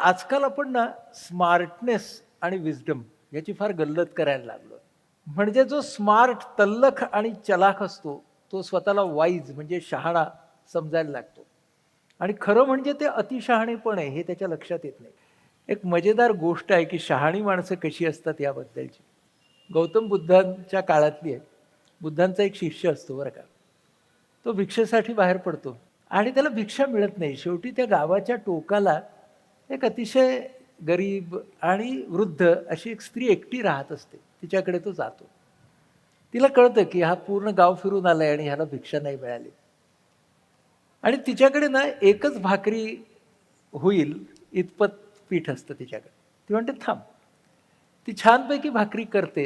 आजकाल आपण ना स्मार्टनेस आणि विस्डम याची फार गल्लत करायला लागलो. म्हणजे जो स्मार्ट, तल्लख आणि चलाख असतो, तो स्वतःला वाईज म्हणजे शहाणा समजायला लागतो. आणि खरं म्हणजे ते अतिशहाणेपण आहे हे त्याच्या लक्षात येत नाही. एक मजेदार गोष्ट आहे, की शहाणी माणसं कशी असतात याबद्दलची. गौतम बुद्धांच्या काळातली आहे. बुद्धांचा एक शिष्य असतो बरं का. तो भिक्षेसाठी बाहेर पडतो आणि त्याला भिक्षा मिळत नाही. शेवटी त्या गावाच्या टोकाला एक अतिशय गरीब आणि वृद्ध अशी एक स्त्री एकटी राहत असते. तिच्याकडे तो जातो. तिला कळतं, की हा पूर्ण गाव फिरून आलाय आणि ह्याला भिक्षा नाही मिळाली. आणि तिच्याकडे ना एकच भाकरी होईल इतपत पीठ असतं तिच्याकडे. ती म्हणते, "थांब." ती छानपैकी भाकरी करते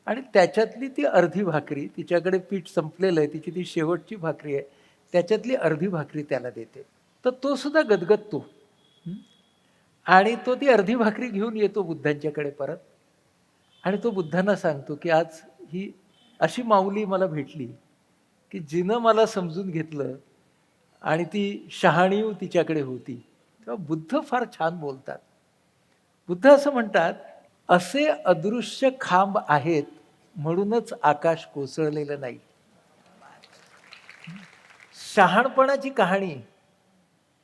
आणि त्याच्यातली ती अर्धी भाकरी तिच्याकडे पीठ संपलेलं आहे, तिची ती शेवटची भाकरी आहे. त्याच्यातली अर्धी भाकरी त्याला देते. तर तो सुद्धा गदगदतो. हं. आणि तो ती अर्धी भाकरी घेऊन येतो बुद्धांच्याकडे परत आणि तो बुद्धांना सांगतो, की आज ही अशी माऊली मला भेटली, की जिनं मला समजून घेतलं आणि ती शहाणीव तिच्याकडे होती. तेव्हा बुद्ध फार छान बोलतात. बुद्ध असं म्हणतात, "असे अदृश्य खांब आहेत, म्हणूनच आकाश कोसळलेलं नाही." शहाणपणाची कहाणी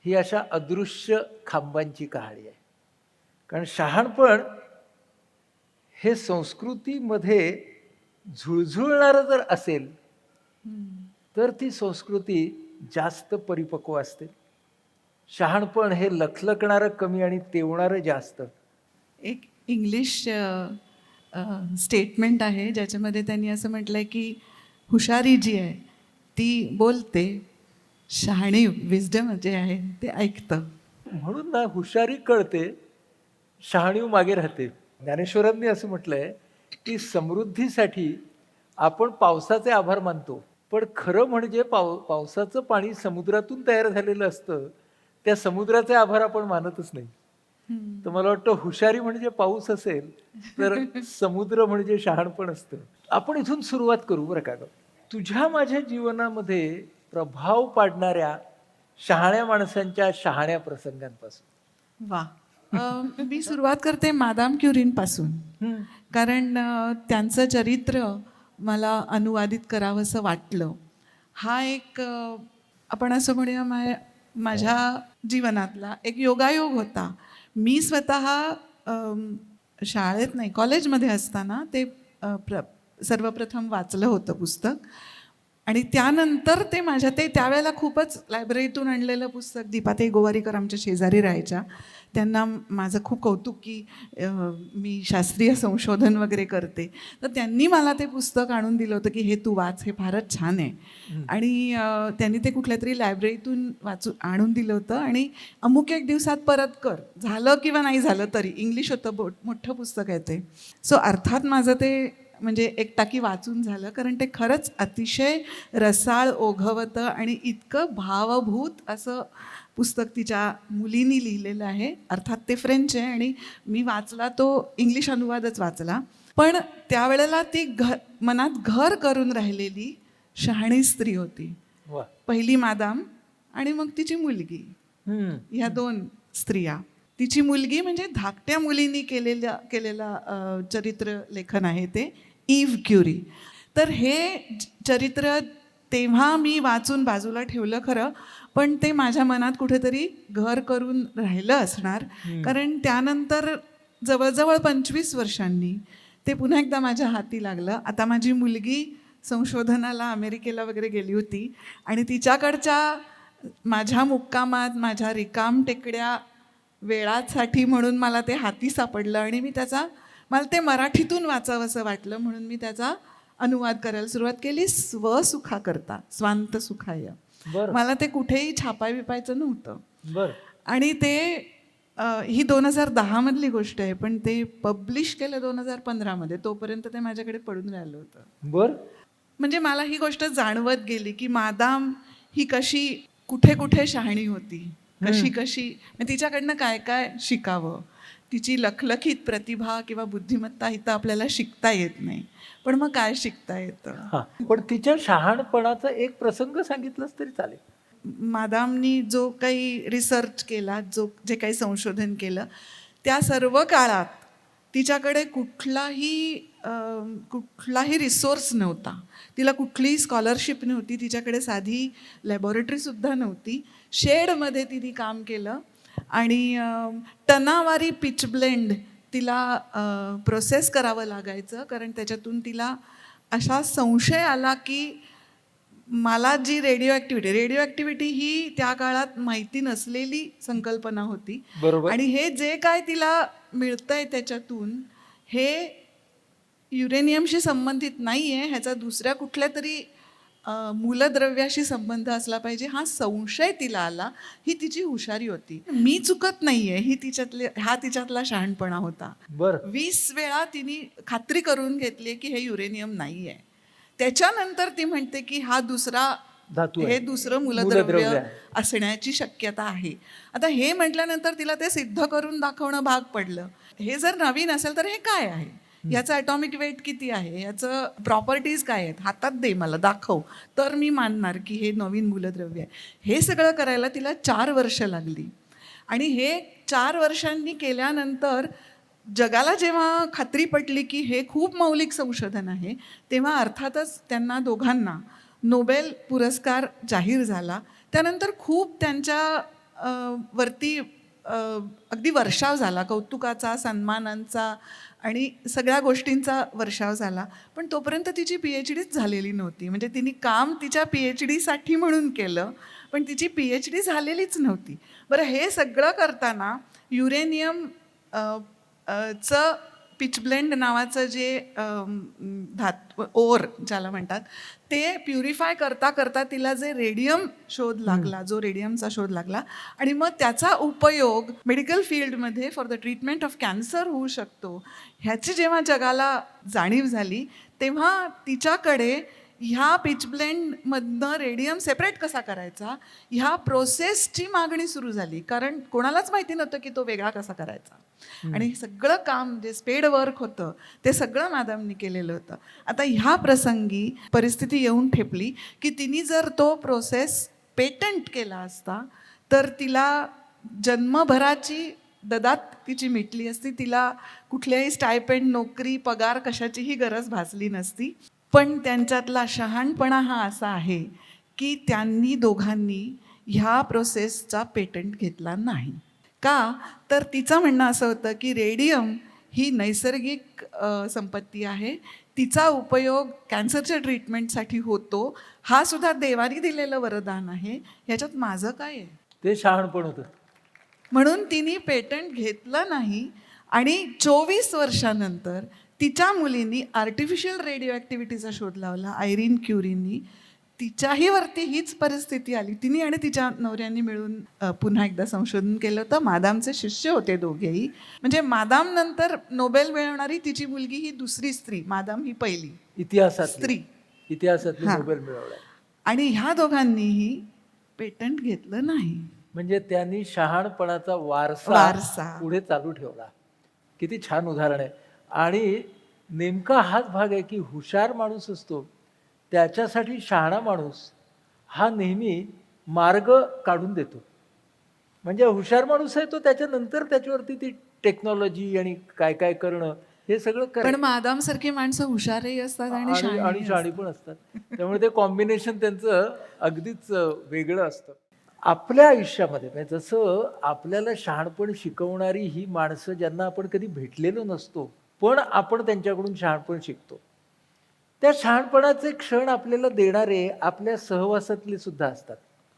ही अशा अदृश्य खांबांची कहाणी आहे. कारण शहाणपण हे संस्कृतीमध्ये झुळझुळणारं जर असेल, हं. तर ती संस्कृती जास्त परिपक्व असते. शहाणपण हे लखलखणारं कमी आणि तेवणारं जास्त. एक इंग्लिश स्टेटमेंट आहे ज्याच्यामध्ये त्यांनी असं म्हटलंय की हुशारी जी आहे ती बोलते, शहाणी विस्डम जे आहे ते ऐकतं. म्हणून ना हुशारी कळते, शहाणीव मागे राहते. ज्ञानेश्वरांनी असं म्हटलंय, की समृद्धीसाठी आपण पावसाचे आभार मानतो. पण खरं म्हणजे पावसाचं पाणी समुद्रातून तयार झालेलं असतं. त्या समुद्राचे आभार आपण मानतच नाही. तर मला वाटतं हुशारी म्हणजे पाऊस असेल, तर समुद्र म्हणजे शहाणपण असतं. आपण इथून सुरुवात करू बरं का गं. तुझ्या माझ्या जीवनामध्ये प्रभाव पाडणाऱ्या शहाण्या माणसांच्या शहाण्या प्रसंगांपासून. वा. मी सुरुवात करते मादाम क्युरींपासून. हं. कारण त्यांचं चरित्र मला अनुवादित करावंसं वाटलं. हा एक आपण असं म्हणूया माझ्या जीवनातला एक योगायोग होता. मी स्वतः शाळेत नाही कॉलेजमध्ये असताना ते सर्वप्रथम वाचलं होतं पुस्तक. आणि त्यानंतर ते त्यावेळेला खूपच लायब्ररीतून आणलेलं पुस्तक. दीपाताई गोवारीकर आमच्या शेजारी राहायच्या. त्यांना माझं खूप कौतुक की मी शास्त्रीय संशोधन वगैरे करते. तर त्यांनी मला ते पुस्तक आणून दिलं होतं की हे तू वाच, हे फारच छान आहे. हं. आणि त्यांनी ते कुठल्यातरी लायब्ररीतून आणून दिलं होतं आणि अमुक एक दिवसात परत कर, झालं किंवा नाही झालं तरी. इंग्लिश होतं, मोठं पुस्तक आहे ते. सो अर्थात माझं ते म्हणजे एक टाकी वाचून झालं, कारण ते खरंच अतिशय रसाळ, ओघवतं आणि इतकं भावभूत असं पुस्तक तिच्या मुलीनी लिहिलेलं आहे. अर्थात ते फ्रेंच आहे आणि मी वाचला तो इंग्लिश अनुवादच वाचला. पण त्यावेळेला ती मनात घर करून राहिलेली शहाणी स्त्री होती. वाह! पहिली मादाम आणि मग तिची मुलगी, हं. ह्या दोन स्त्रिया. तिची मुलगी म्हणजे धाकट्या मुलींनी केलेला चरित्र लेखन आहे ते, ईव्ह क्युरी. तर हे चरित्र तेव्हा मी वाचून बाजूला ठेवलं खरं, पण ते माझ्या मनात कुठेतरी घर करून राहिलं असणार. हं. कारण त्यानंतर जवळजवळ 25 वर्षांनी ते पुन्हा एकदा माझ्या हाती लागलं. आता माझी मुलगी संशोधनाला अमेरिकेला वगैरे गेली होती आणि तिच्याकडच्या माझ्या मुक्कामात, माझ्या रिकाम टेकड्या वेळासाठी म्हणून मला ते हाती सापडलं आणि मला ते मराठीतून वाचावंसं वाटलं, म्हणून मी त्याचा अनुवाद करायला सुरुवात केली. स्वसुखाकरता, स्वांत सुखाय. बरं, मला ते कुठेही छापायचं नव्हतं. बरं. आणि ते ही 2010 मधली गोष्ट आहे, पण ते पब्लिश केलं 2015 मध्ये. तोपर्यंत ते माझ्याकडे पडून राहिलं होतं. बरं. म्हणजे मला ही गोष्ट जाणवत गेली की मादाम ही कशी कुठे कुठे शहाणी होती, हं. कशी कशी म्हणजे तिच्याकडनं काय काय शिकावं. तिची लखलखीत प्रतिभा किंवा बुद्धिमत्ता ही तर आपल्याला शिकता येत नाही, पण मग काय शिकता येतं. हां. पण तिच्या शहाणपणाचा एक प्रसंग सांगितलाच तरी चालेल. मादामनी जो काही रिसर्च केला, जे काही संशोधन केलं, त्या सर्व काळात तिच्याकडे कुठलाही रिसोर्स नव्हता. तिला कुठलीही स्कॉलरशिप नव्हती, तिच्याकडे साधी लॅबॉरेटरीसुद्धा नव्हती. शेडमध्ये तिने काम केलं आणि टनावारी पिच ब्लेंड तिला प्रोसेस करावं लागायचं, कारण त्याच्यातून तिला असा संशय आला की मला जी रेडिओ ॲक्टिव्हिटी ही त्या काळात माहिती नसलेली संकल्पना होती. बरोबर. आणि हे जे काय तिला मिळतंय त्याच्यातून हे युरेनियमशी संबंधित नाही आहे, ह्याचा दुसऱ्या कुठल्या तरी मूलद्रव्याशी संबंध असला पाहिजे, हा संशय तिला आला. ही तिची हुशारी होती. मी चुकत नाही आहे, हा तिच्यातला शहाणपणा होता. बरं. 20 वेळा तिने खात्री करून घेतली की हे युरेनियम नाही आहे. त्याच्यानंतर ती म्हणते की हा धातू आहे. हे दुसरं मूलद्रव्य मूलद्रव्य आहे. असण्याची शक्यता आहे. आता हे म्हटल्यानंतर तिला ते सिद्ध करून दाखवणं भाग पडलं. हे जर नवीन असेल तर हे काय आहे, याचं ॲटॉमिक वेट किती आहे, याचं प्रॉपर्टीज काय आहेत, हातात दे मला, दाखव, तर मी मानणार की हे नवीन मूलद्रव्य आहे. हे सगळं करायला तिला 4 वर्ष लागली. आणि हे 4 वर्षांनी केल्यानंतर जगाला जेव्हा खात्री पटली की हे खूप मौलिक संशोधन आहे, तेव्हा अर्थातच त्यांना दोघांना नोबेल पुरस्कार जाहीर झाला. त्यानंतर खूप त्यांच्या वरती अगदी वर्षाव झाला, कौतुकाचा, सन्मानांचा आणि सगळ्या गोष्टींचा वर्षाव झाला. पण तोपर्यंत तिची PhDच झालेली नव्हती. म्हणजे तिने काम तिच्या PhDसाठी म्हणून केलं, पण तिची PhD झालेलीच नव्हती. बरं, हे सगळं करताना युरेनियम चं पिचब्लेंड नावाचं जे ओर ज्याला म्हणतात, ते प्युरिफाय करता करता तिला जो रेडियमचा शोध लागला आणि मग त्याचा उपयोग मेडिकल फील्डमध्ये for the treatment of cancer होऊ शकतो, ह्याची जेव्हा जगाला जाणीव झाली, तेव्हा तिच्याकडे ह्या पिचब्लेंडमधनं रेडियम सेपरेट कसा करायचा ह्या प्रोसेसची मागणी सुरू झाली. कारण कोणालाच माहिती नव्हतं की तो वेगळा कसा करायचा. आणि सगळं काम जे स्पेड वर्क होतं ते सगळं मादामनी केलेलं होतं. आता ह्या प्रसंगी परिस्थिती येऊन ठेपली की तिने जर तो प्रोसेस पेटंट केला असता तर तिला जन्मभराची ददात तिची मिटली असती. तिला कुठल्याही स्टायपेंड, नोकरी, पगार कशाचीही गरज भासली नसती. पण त्यांच्यातला शहाणपणा हा असा आहे की त्यांनी दोघांनी ह्या प्रोसेसचा पेटंट घेतला नाही. का तर तिचं म्हणणं असं होतं की रेडियम ही नैसर्गिक संपत्ती आहे, तिचा उपयोग कॅन्सरच्या ट्रीटमेंटसाठी होतो, हा सुद्धा देवानी दिलेलं वरदान आहे, ह्याच्यात माझं काय आहे. ते शहाणपण होतं. म्हणून तिने पेटंट घेतलं नाही. आणि 24 वर्षानंतर तिच्या मुलींनी आर्टिफिशियल रेडिओ ॲक्टिव्हिटीचा शोध लावला, आयरीन क्युरींनी. तिच्याही वरती हीच परिस्थिती आली. तिने आणि तिच्या नवऱ्यांनी मिळून पुन्हा एकदा संशोधन केलं होतं. मादामचे शिष्य होते दोघेही. म्हणजे मादाम नंतर नोबेल मिळवणारी तिची मुलगी ही दुसरी स्त्री, मादाम ही पहिली स्त्री इतिहासातली हां. नोबेल मिळवला. आणि ह्या दोघांनीही पेटंट घेतलं नाही. म्हणजे त्यांनी शहाणपणाचा वारसा पुढे चालू ठेवला. किती छान उदाहरण आहे. आणि नेमका हाच भाग आहे की हुशार माणूस असतो त्याच्यासाठी शहाणा माणूस हा नेहमी मार्ग काढून देतो. म्हणजे हुशार माणूस आहे तो त्याच्यानंतर त्याच्यावरती ती टेक्नॉलॉजी आणि काय काय करणं हे सगळं पण मादाम सारखी माणसं हुशारही असतात आणि शहाणी पण असतात. त्यामुळे ते कॉम्बिनेशन त्यांचं अगदीच वेगळं असतं. आपल्या आयुष्यामध्ये म्हणजे जसं आपल्याला शहाणपण शिकवणारी ही माणसं ज्यांना आपण कधी भेटलेलो नसतो, पण आपण त्यांच्याकडून शहाणपण शिकतो, त्या शहाणपणाचे क्षण आपल्याला देणारे आपल्या सहवासातले सुद्धा असतात.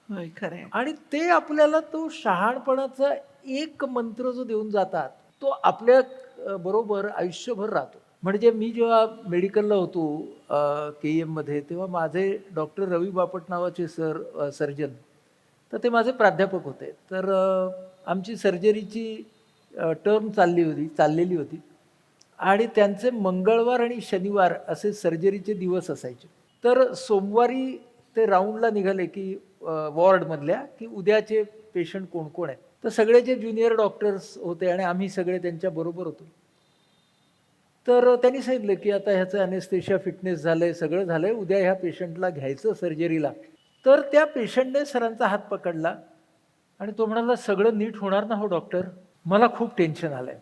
होय, खरं आहे. आणि ते आपल्याला तो शहाणपणाचा एक मंत्र जो देऊन जातात तो आपल्या बरोबर आयुष्यभर राहतो. म्हणजे मी जेव्हा मेडिकलला होतो KEM मध्ये, तेव्हा माझे डॉक्टर रवी बापट नावाचे सर्जन, तर ते माझे प्राध्यापक होते. तर आमची सर्जरीची टर्म चाललेली होती आणि त्यांचे मंगळवार आणि शनिवार असे सर्जरीचे दिवस असायचे. तर सोमवारी ते राऊंडला निघाले की वॉर्डमधल्या की उद्याचे पेशंट कोण कोण आहेत. तर सगळे जे ज्युनियर डॉक्टर्स होते आणि आम्ही सगळे त्यांच्या बरोबर होतो. तर त्यांनी सांगितलं की आता ह्याचं अनेस्थेशिया फिटनेस झालंय, सगळं झालंय, उद्या ह्या पेशंटला घ्यायचं सर्जरीला. तर त्या पेशंटने सरांचा हात पकडला आणि तो म्हणाला, "सगळं नीट होणार ना हो डॉक्टर? मला खूप टेन्शन आलंय."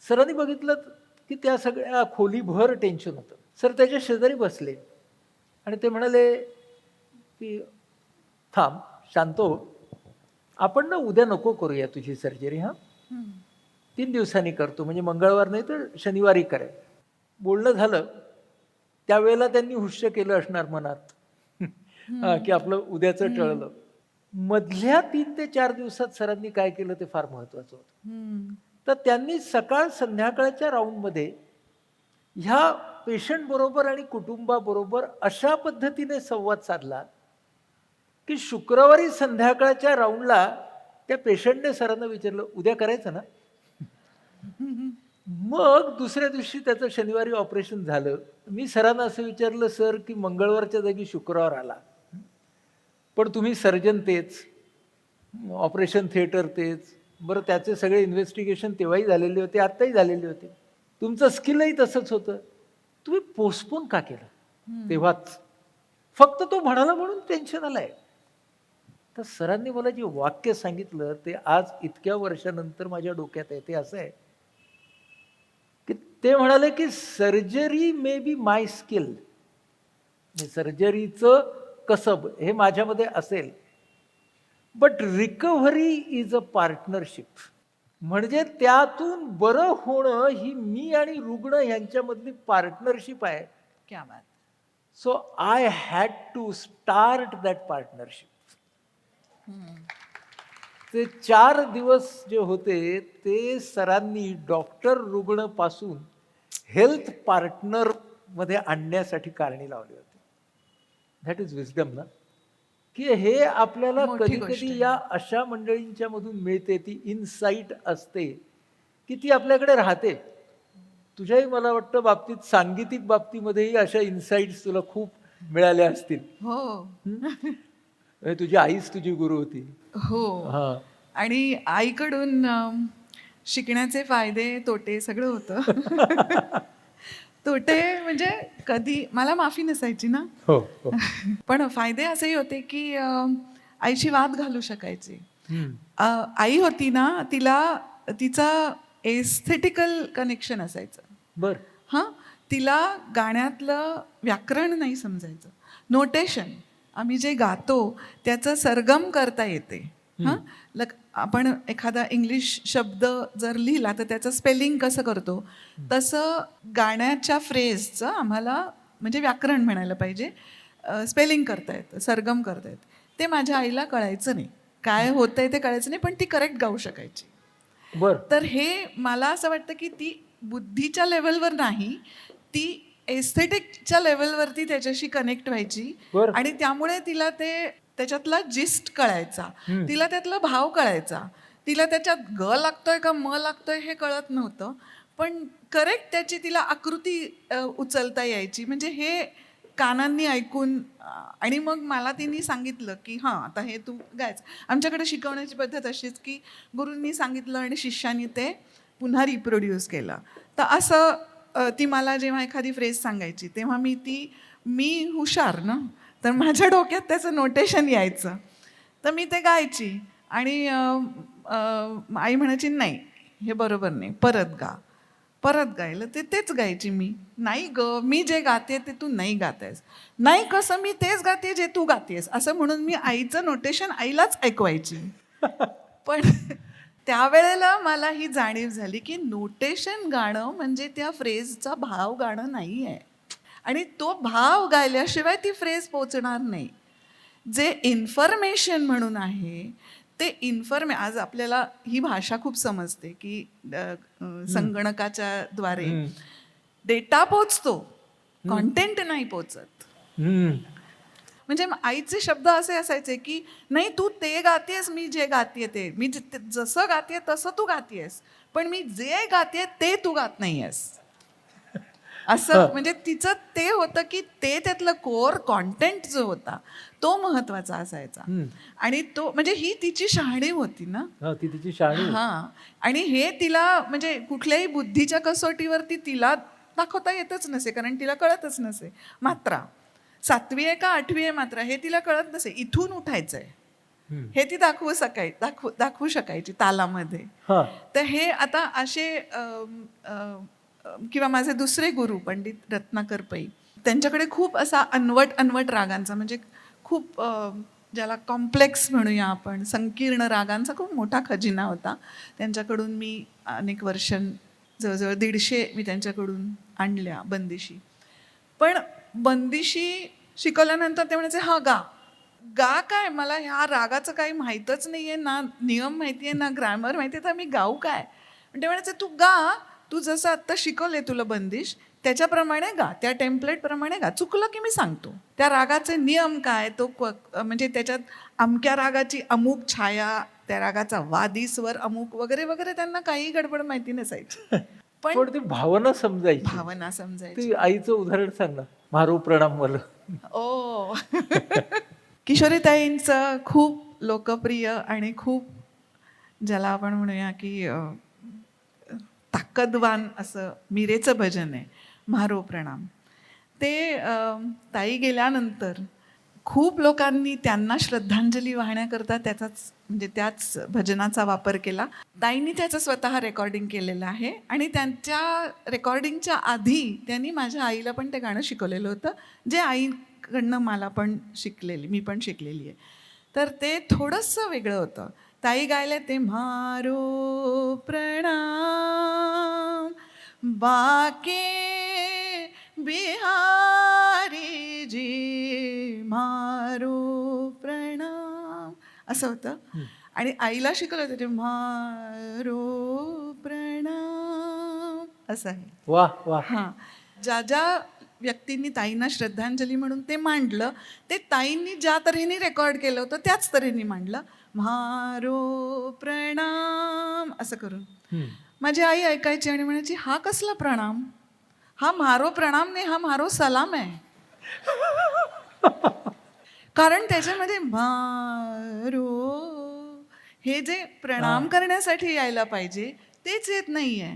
सरांनी बघितलं की त्या सगळ्या खोलीभर टेन्शन होतं. सर त्याच्या शेजारी बसले आणि ते म्हणाले की "थांब, शांत हो. आपण ना उद्या नको करूया तुझी सर्जरी हां. 3 दिवसांनी करतो म्हणजे मंगळवार नाही तर शनिवारी करेल." बोलणं झालं. त्यावेळेला त्यांनी हुश्य केलं असणार मनात. की आपलं उद्याचं टळलं. मधल्या 3 ते 4 दिवसात सरांनी काय केलं ते फार महत्वाचं होतं. तर त्यांनी सकाळ संध्याकाळच्या राउंडमध्ये ह्या पेशंट बरोबर आणि कुटुंबाबरोबर अशा पद्धतीने संवाद साधला, की शुक्रवारी संध्याकाळच्या राउंडला त्या पेशंटने सरांना विचारलं, "उद्या करायचं ना?" मग दुसऱ्या दिवशी त्याचं शनिवारी ऑपरेशन झालं. मी सरांना असं विचारलं, "सर, की मंगळवारच्या जागी शुक्रवार आला. पण तुम्ही सर्जन तेच, ऑपरेशन थिएटर तेच. बरं त्याचे सगळे इन्व्हेस्टिगेशन तेव्हाही झालेले होते, आत्ताही झालेले होते. तुमचं स्किलही तसंच होतं. तुम्ही पोस्टपोन का केलं तेव्हाच? फक्त तो म्हणाला म्हणून टेन्शन आलंय." तर सरांनी मला जे वाक्य सांगितलं ते आज इतक्या वर्षानंतर माझ्या डोक्यात आहे. ते असं आहे, की ते म्हणाले, की "surgery may be my skill." सर्जरीचं कसब हे माझ्यामध्ये असेल. But recovery is a partnership. म्हणजे त्यातून बरं होणं ही मी आणि रुग्ण यांच्यामधली पार्टनरशिप आहे. क्या बात. So I had to start that partnership. ते 4 दिवस जे होते ते सरांनी डॉक्टर रुग्ण पासून हेल्थ पार्टनर मध्ये आणण्यासाठी कारणी लावली होती. दॅट इज विजडम ना, की हे आपल्याला मोठी गोष्ट कधी-कधी आहे. या अशा मंडळींच्या मधून मिळते, ती इनसाईट असते, की ती आपल्याकडे राहते. तुझ्याही मला वाटतं बाबतीत सांगीतिक बाबतीमध्येही अशा इन्साईट्स तुला खूप मिळाल्या असतील. हो. हं? म्हणजे तुझी आईच तुझी गुरु होती. हो. हां. आणि आईकडून शिकण्याचे फायदे, तोटे सगळं होतं. तोटे म्हणजे कधी मला माफी नसायची ना. हो, हो. पण फायदे असेही होते की आईशी वाद घालू शकायचे. हं. आई होती ना, तिला तिचा एस्थेटिकल कनेक्शन असायचं. बरं. हां, तिला गाण्यातलं व्याकरण नाही समजायचं. नोटेशन आम्ही जे गातो त्याचं सरगम करता येते. हां, आपण एखादा इंग्लिश शब्द जर लिहिला तर त्याचं स्पेलिंग कसं करतो, तसं गाण्याच्या फ्रेजचं आम्हाला म्हणजे व्याकरण म्हणायला पाहिजे, स्पेलिंग करता येतं, सरगम करता येतं. ते माझ्या आईला कळायचं नाही. काय होतंय ते कळायचं नाही, पण ती करेक्ट गाऊ शकायची. बरं. तर हे मला असं वाटतं की ती बुद्धीच्या लेवलवर नाही, ती एस्थेटिकच्या लेवलवरती त्याच्याशी कनेक्ट व्हायची बरं. आणि त्यामुळे तिला ते त्याच्यातला जिस्ट कळायचा, हं. तिला त्यातला भाव कळायचा, तिला त्याच्यात ग लागतोय का म लागतोय हे कळत नव्हतं, पण करेक्ट त्याची तिला आकृती उचलता यायची. म्हणजे हे कानांनी ऐकून आणि मग मला तिने सांगितलं की हां, आता हे तू गायचं. आमच्याकडे शिकवण्याची पद्धत अशीच की गुरूंनी सांगितलं आणि शिष्यानी ते पुन्हा रिप्रोड्यूस केलं. तर असं ती मला जेव्हा एखादी फ्रेज सांगायची तेव्हा मी हुशार ना, तर माझ्या डोक्यात त्याचं नोटेशन यायचं, तर मी ते गायची आणि आई म्हणायची नाही हे बरोबर नाही, परत गा. परत गायलं तेच गायची मी. नाही ग, मी जे गाते ते तू नाही गातेस. नाही कसं, मी तेच गाते जे तू गातेस, असं म्हणून मी आईचं नोटेशन आईलाच ऐकवायची. पण त्यावेळेला मला ही जाणीव झाली की नोटेशन गाणं म्हणजे त्या फ्रेजचा भाव गाणं नाही आहे आणि तो भाव गायल्याशिवाय ती फ्रेज पोचणार नाही. जे इन्फॉर्मेशन म्हणून आहे ते आज आपल्याला ही भाषा खूप समजते की संगणकाच्या द्वारे हं. डेटा पोचतो, कॉन्टेंट नाही पोचत. हं. म्हणजे आईचे शब्द असे असायचे की नाही तू ते गातेस, मी जे गातेय ते मी जसं गातेय तसं तू गातेस, पण मी जे गातेय ते तू गात नाहीयेस. असं म्हणजे तिचं ते होतं की ते त्यातलं कोर कॉन्टेंट जो होता तो महत्वाचा असायचा. हं. आणि तो म्हणजे ही तिची शहाणीव होती ना. हां, ती तिची शाणी होती. हां, आणि हे तिला म्हणजे कुठल्याही बुद्धीच्या कसोटीवरती तिला दाखवता येतच नसे, कारण तिला कळतच नसे मात्रा. 7वी आहे का 8वी आहे मात्रा हे तिला कळत नसे. इथून उठायचं आहे हम्म. हे ती दाखवू शकायची तालामध्ये. हा. तर हे आता असे किंवा माझे दुसरे गुरु पंडित रत्नाकर पै, त्यांच्याकडे खूप असा अनवट रागांचा, म्हणजे खूप ज्याला कॉम्प्लेक्स म्हणूया आपण, संकीर्ण रागांचा खूप मोठा खजिना होता. त्यांच्याकडून मी अनेक वर्ष, जवळजवळ 150 मी त्यांच्याकडून आणल्या बंदिशी. पण बंदिशी शिकवल्यानंतर ते म्हणायचे, हा गा काय, मला ह्या रागाचं काही माहीतच नाही आहे, ना नियम माहिती आहे ना ग्रॅमर माहिती आहे, तर मी गाऊ काय. पण ते म्हणायचे, तू गा, तू जसं आत्ता शिकवले तुला बंदिश त्याच्याप्रमाणे गा, त्या टेम्पलेटप्रमाणे गा, चुकलं की मी सांगतो. त्या रागाचे नियम काय, तो म्हणजे त्याच्यात अमक्या रागाची अमुक छाया, त्या रागाचा वादी स्वर अमुक वगैरे वगैरे, त्यांना काही गडबड माहिती नसायची. पण ती भावना समजायची. भावना समजायची. ती आईचं उदाहरण सांग ना, मारू प्रणाम मला. ओ किशोरीताईंचं खूप लोकप्रिय आणि खूप, ज्याला आपण म्हणूया की ताकदवान असं मीरेचं भजन आहे, म्हारो प्रणाम. ते ताई गेल्यानंतर खूप लोकांनी त्यांना श्रद्धांजली वाहण्याकरता त्याच भजनाचा वापर केला. ताईंनी त्याचं स्वतः रेकॉर्डिंग केलेलं आहे आणि त्यांच्या रेकॉर्डिंगच्या आधी त्यांनी माझ्या आईला पण ते गाणं शिकवलेलं होतं, जे आईकडनं मी पण शिकलेली आहे. तर ते थोडंसं वेगळं होतं. ताई गायले ते म्हारो प्रणाम बाके बिहारी जी म्हारो प्रणाम, असं होतं. आणि आईला शिकवलं होतं ते म्हारो प्रणाम, असं आहे. वा वा. हां, ज्या व्यक्तींनी ताईंना श्रद्धांजली म्हणून ते मांडलं, ते ताईंनी ज्या तऱ्हेने रेकॉर्ड केलं होतं त्याच तऱ्हेने मांडलं, म्हारो प्रणाम असं करून. माझी आई ऐकायची आणि म्हणायची, हा कसला प्रणाम, हा म्हारो प्रणाम नाही, हा म्हारो सलाम आहे. कारण त्याच्यामध्ये म्हारो हे जे प्रणाम करण्यासाठी यायला पाहिजे तेच येत नाहीये.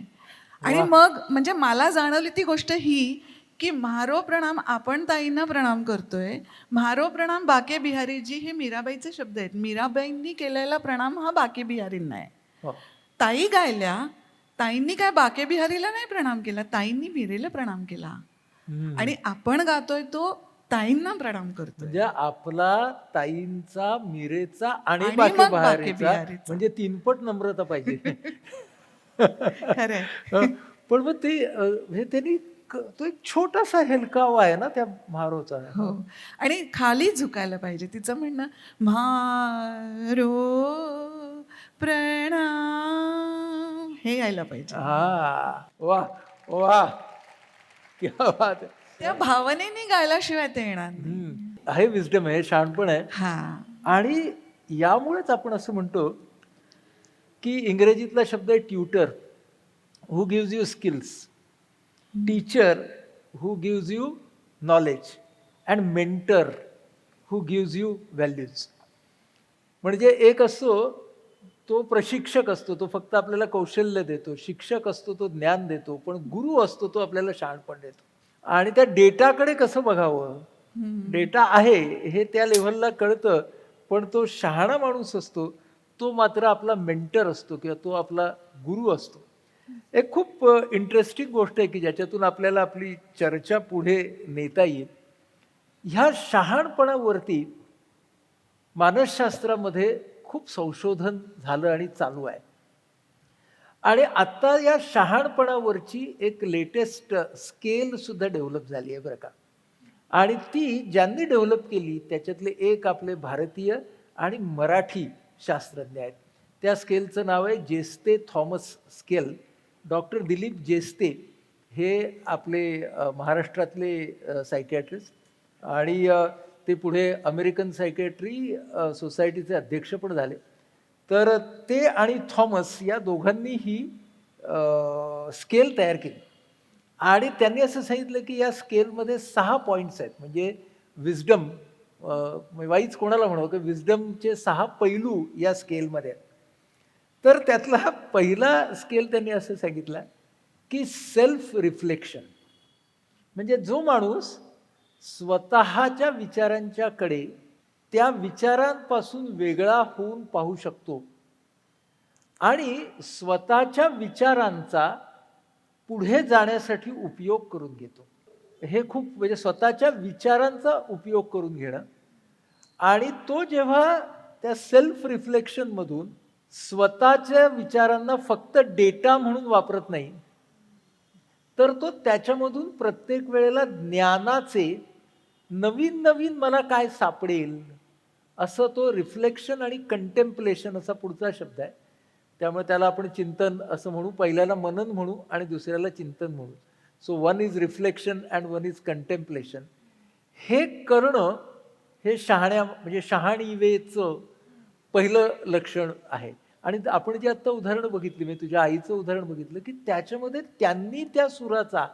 आणि मग म्हणजे मला जाणवली ती गोष्ट ही, की म्हारो प्रणाम आपण ताईंना प्रणाम करतोय, म्हारो प्रणाम बाके बिहारीजी हे मीराबाईचे शब्द आहेत. मीराबाईंनी केलेला प्रणाम हा बाके बिहारींना आहे. ताई गायल्या, ताईंनी काय बाके बिहारीला नाही प्रणाम केला, ताईंनी मीरेला प्रणाम केला. आणि आपण गातोय तो ताईंना प्रणाम करतोय. म्हणजे आपला, ताईंचा, मीरेचा आणि आणि बाके मग बाके बहारेचा, बिहारीचा. म्हणजे 3पट नम्रता पाहिजे. खरंय. पण मग ते म्हणजे त्यांनी तो एक छोटासा हेलकावा आहे ना त्या म्हारोचा. हो, आणि खाली झुकायला पाहिजे. तिचं म्हणणं म्हारो प्रणाम हे यायला पाहिजे. हा, वा वा, क्या बात आहे. त्या भावनेने गायल्याशिवाय ते येणार नाही. हे विजडम आहे, शहाणपण आहे. हा, आणि यामुळेच आपण असं म्हणतो की इंग्रजीतला शब्द आहे tutor, who gives you skills, teacher who gives you knowledge, and mentor who gives you values. म्हणजे एक असतो तो प्रशिक्षक असतो, तो फक्त आपल्याला कौशल्य देतो, शिक्षक असतो तो ज्ञान देतो, पण गुरु असतो तो आपल्याला शहाणपण देतो. आणि त्या डेटाकडे कसं बघावं, डेटा आहे हे त्या लेव्हलला कळतं, पण तो शहाणा माणूस असतो तो मात्र आपला मेंटर असतो किंवा तो आपला गुरु असतो. एक खूप इंटरेस्टिंग गोष्ट आहे की ज्याच्यातून आपल्याला आपली चर्चा पुढे नेता येईल. ह्या शहाणपणावरती मानसशास्त्रामध्ये खूप संशोधन झालं आणि चालू आहे. आणि आता या शहाणपणावरची एक लेटेस्ट स्केल सुद्धा डेव्हलप झाली आहे बरं का. आणि ती ज्यांनी डेव्हलप केली त्याच्यातले एक आपले भारतीय आणि मराठी शास्त्रज्ञ आहेत. त्या स्केलचं नाव आहे जेस्ते थॉमस स्केल. डॉक्टर दिलीप जेस्ते हे आपले महाराष्ट्रातले सायकॅट्रिस्ट, आणि ते पुढे अमेरिकन सायकॅट्री सोसायटीचे अध्यक्ष पण झाले. तर ते आणि थॉमस या दोघांनी ही स्केल तयार केली. आणि त्यांनी असं सांगितलं की या स्केलमध्ये 6 पॉईंट्स आहेत. म्हणजे विजडम, वाईज कोणाला म्हणावं, की विजडमचे 6 पैलू या स्केलमध्ये आहेत. तर त्यातला पहिला स्केल त्यांनी असं सांगितलं की सेल्फ रिफ्लेक्शन. म्हणजे जो माणूस स्वतःच्या विचारांच्याकडे त्या विचारांपासून वेगळा होऊन पाहू शकतो आणि स्वतःच्या विचारांचा पुढे जाण्यासाठी उपयोग करून घेतो. हे खूप म्हणजे स्वतःच्या विचारांचा उपयोग करून घेणं आणि तो जेव्हा त्या सेल्फ रिफ्लेक्शनमधून स्वतःच्या विचारांना फक्त डेटा म्हणून वापरत नाही, तर तो त्याच्यामधून प्रत्येक वेळेला ज्ञानाचे नवीन नवीन मला काय सापडेल, असं तो रिफ्लेक्शन आणि कंटेम्पलेशन असा पुढचा शब्द आहे. त्यामुळे त्याला आपण चिंतन असं म्हणू, पहिल्याला मनन म्हणू आणि दुसऱ्याला चिंतन म्हणू. So one is reflection and one is contemplation. हे करणं हे म्हणजे शहाणीवेचं पहिलं लक्षण आहे. आणि आपण जे आता उदाहरण बघितली, मी तुझ्या आईचं उदाहरण बघितलं, की त्याच्यामध्ये त्यांनी त्या सुराचा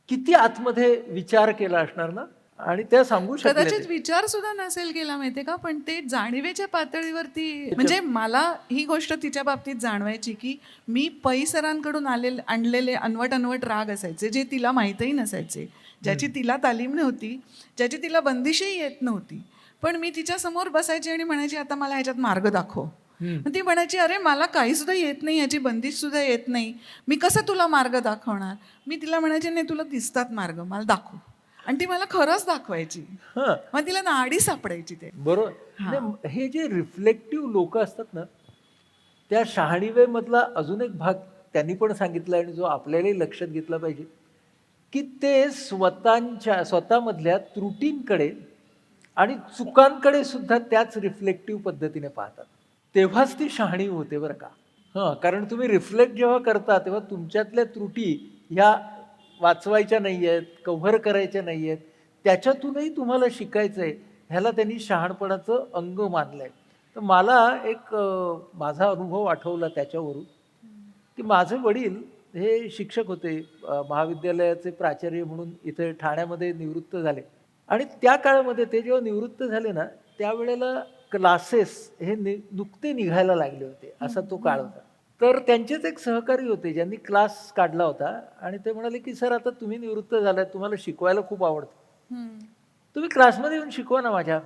किती आतमध्ये विचार केला असणार ना, आणि त्या सांगू शकल्या कदाचित ते. विचार सुद्धा नसेल केला माहितीये का, पण ते जाणीवेच्या पातळीवरती, म्हणजे मला ही गोष्ट तिच्या बाबतीत जाणवायची की मी पै सरांकडून आणलेले अनवट अनवट राग असायचे जे तिला माहीतही नसायचे, ज्याची तिला तालीम नव्हती, ज्याची तिला बंदिशही येत नव्हती. पण मी तिच्या समोर बसायची आणि म्हणायची आता मला ह्याच्यात मार्ग दाखव. मग ती म्हणायची अरे मला काही सुद्धा येत नाही, याची बंदिश सुद्धा येत नाही, मी कसं तुला मार्ग दाखवणार. मी तिला म्हणायचे नाही तुला दिसतात मार्ग, मला दाखव. आणि ती मला खरंच दाखवायची. हं, मग तिला नाडी सापडायची ते. बरोबर. नाही, हे जे रिफ्लेक्टिव्ह लोक असतात ना, त्या शहाणीवेमधला अजून एक भाग त्यांनी पण सांगितला आणि जो आपल्यालाही लक्षात घेतला पाहिजे, की ते स्वतःमधल्या त्रुटींकडे आणि चुकांकडे सुद्धा त्याच रिफ्लेक्टिव्ह पद्धतीने पाहतात. तेव्हाच ती शहाणी होते बरं का. कारण तुम्ही रिफ्लेक्ट जेव्हा करता तेव्हा तुमच्यातल्या त्रुटी ह्या वाचवायच्या नाहीयेत, कव्हर करायच्या नाहीयेत. त्याच्यातूनही तुम्हाला शिकायचंय. ह्याला त्यांनी शहाणपणाचं अंग मानलंय. तर मला एक माझा अनुभव आठवला त्याच्यावरून, की माझे वडील हे शिक्षक होते. महाविद्यालयाचे प्राचार्य म्हणून इथे ठाण्यामध्ये निवृत्त झाले. आणि त्या काळामध्ये ते जेव्हा निवृत्त झाले ना, त्यावेळेला क्लासेस हे नुकते निघायला लागले होते, असा तो काळ होता. तर त्यांचेच एक सहकारी होते ज्यांनी क्लास काढला होता आणि ते म्हणाले, की "सर आता तुम्ही निवृत्त झालात, तुम्हाला शिकवायला खूप आवडतं. हम्म, तुम्ही क्लासमध्ये येऊन शिकवा ना माझ्या."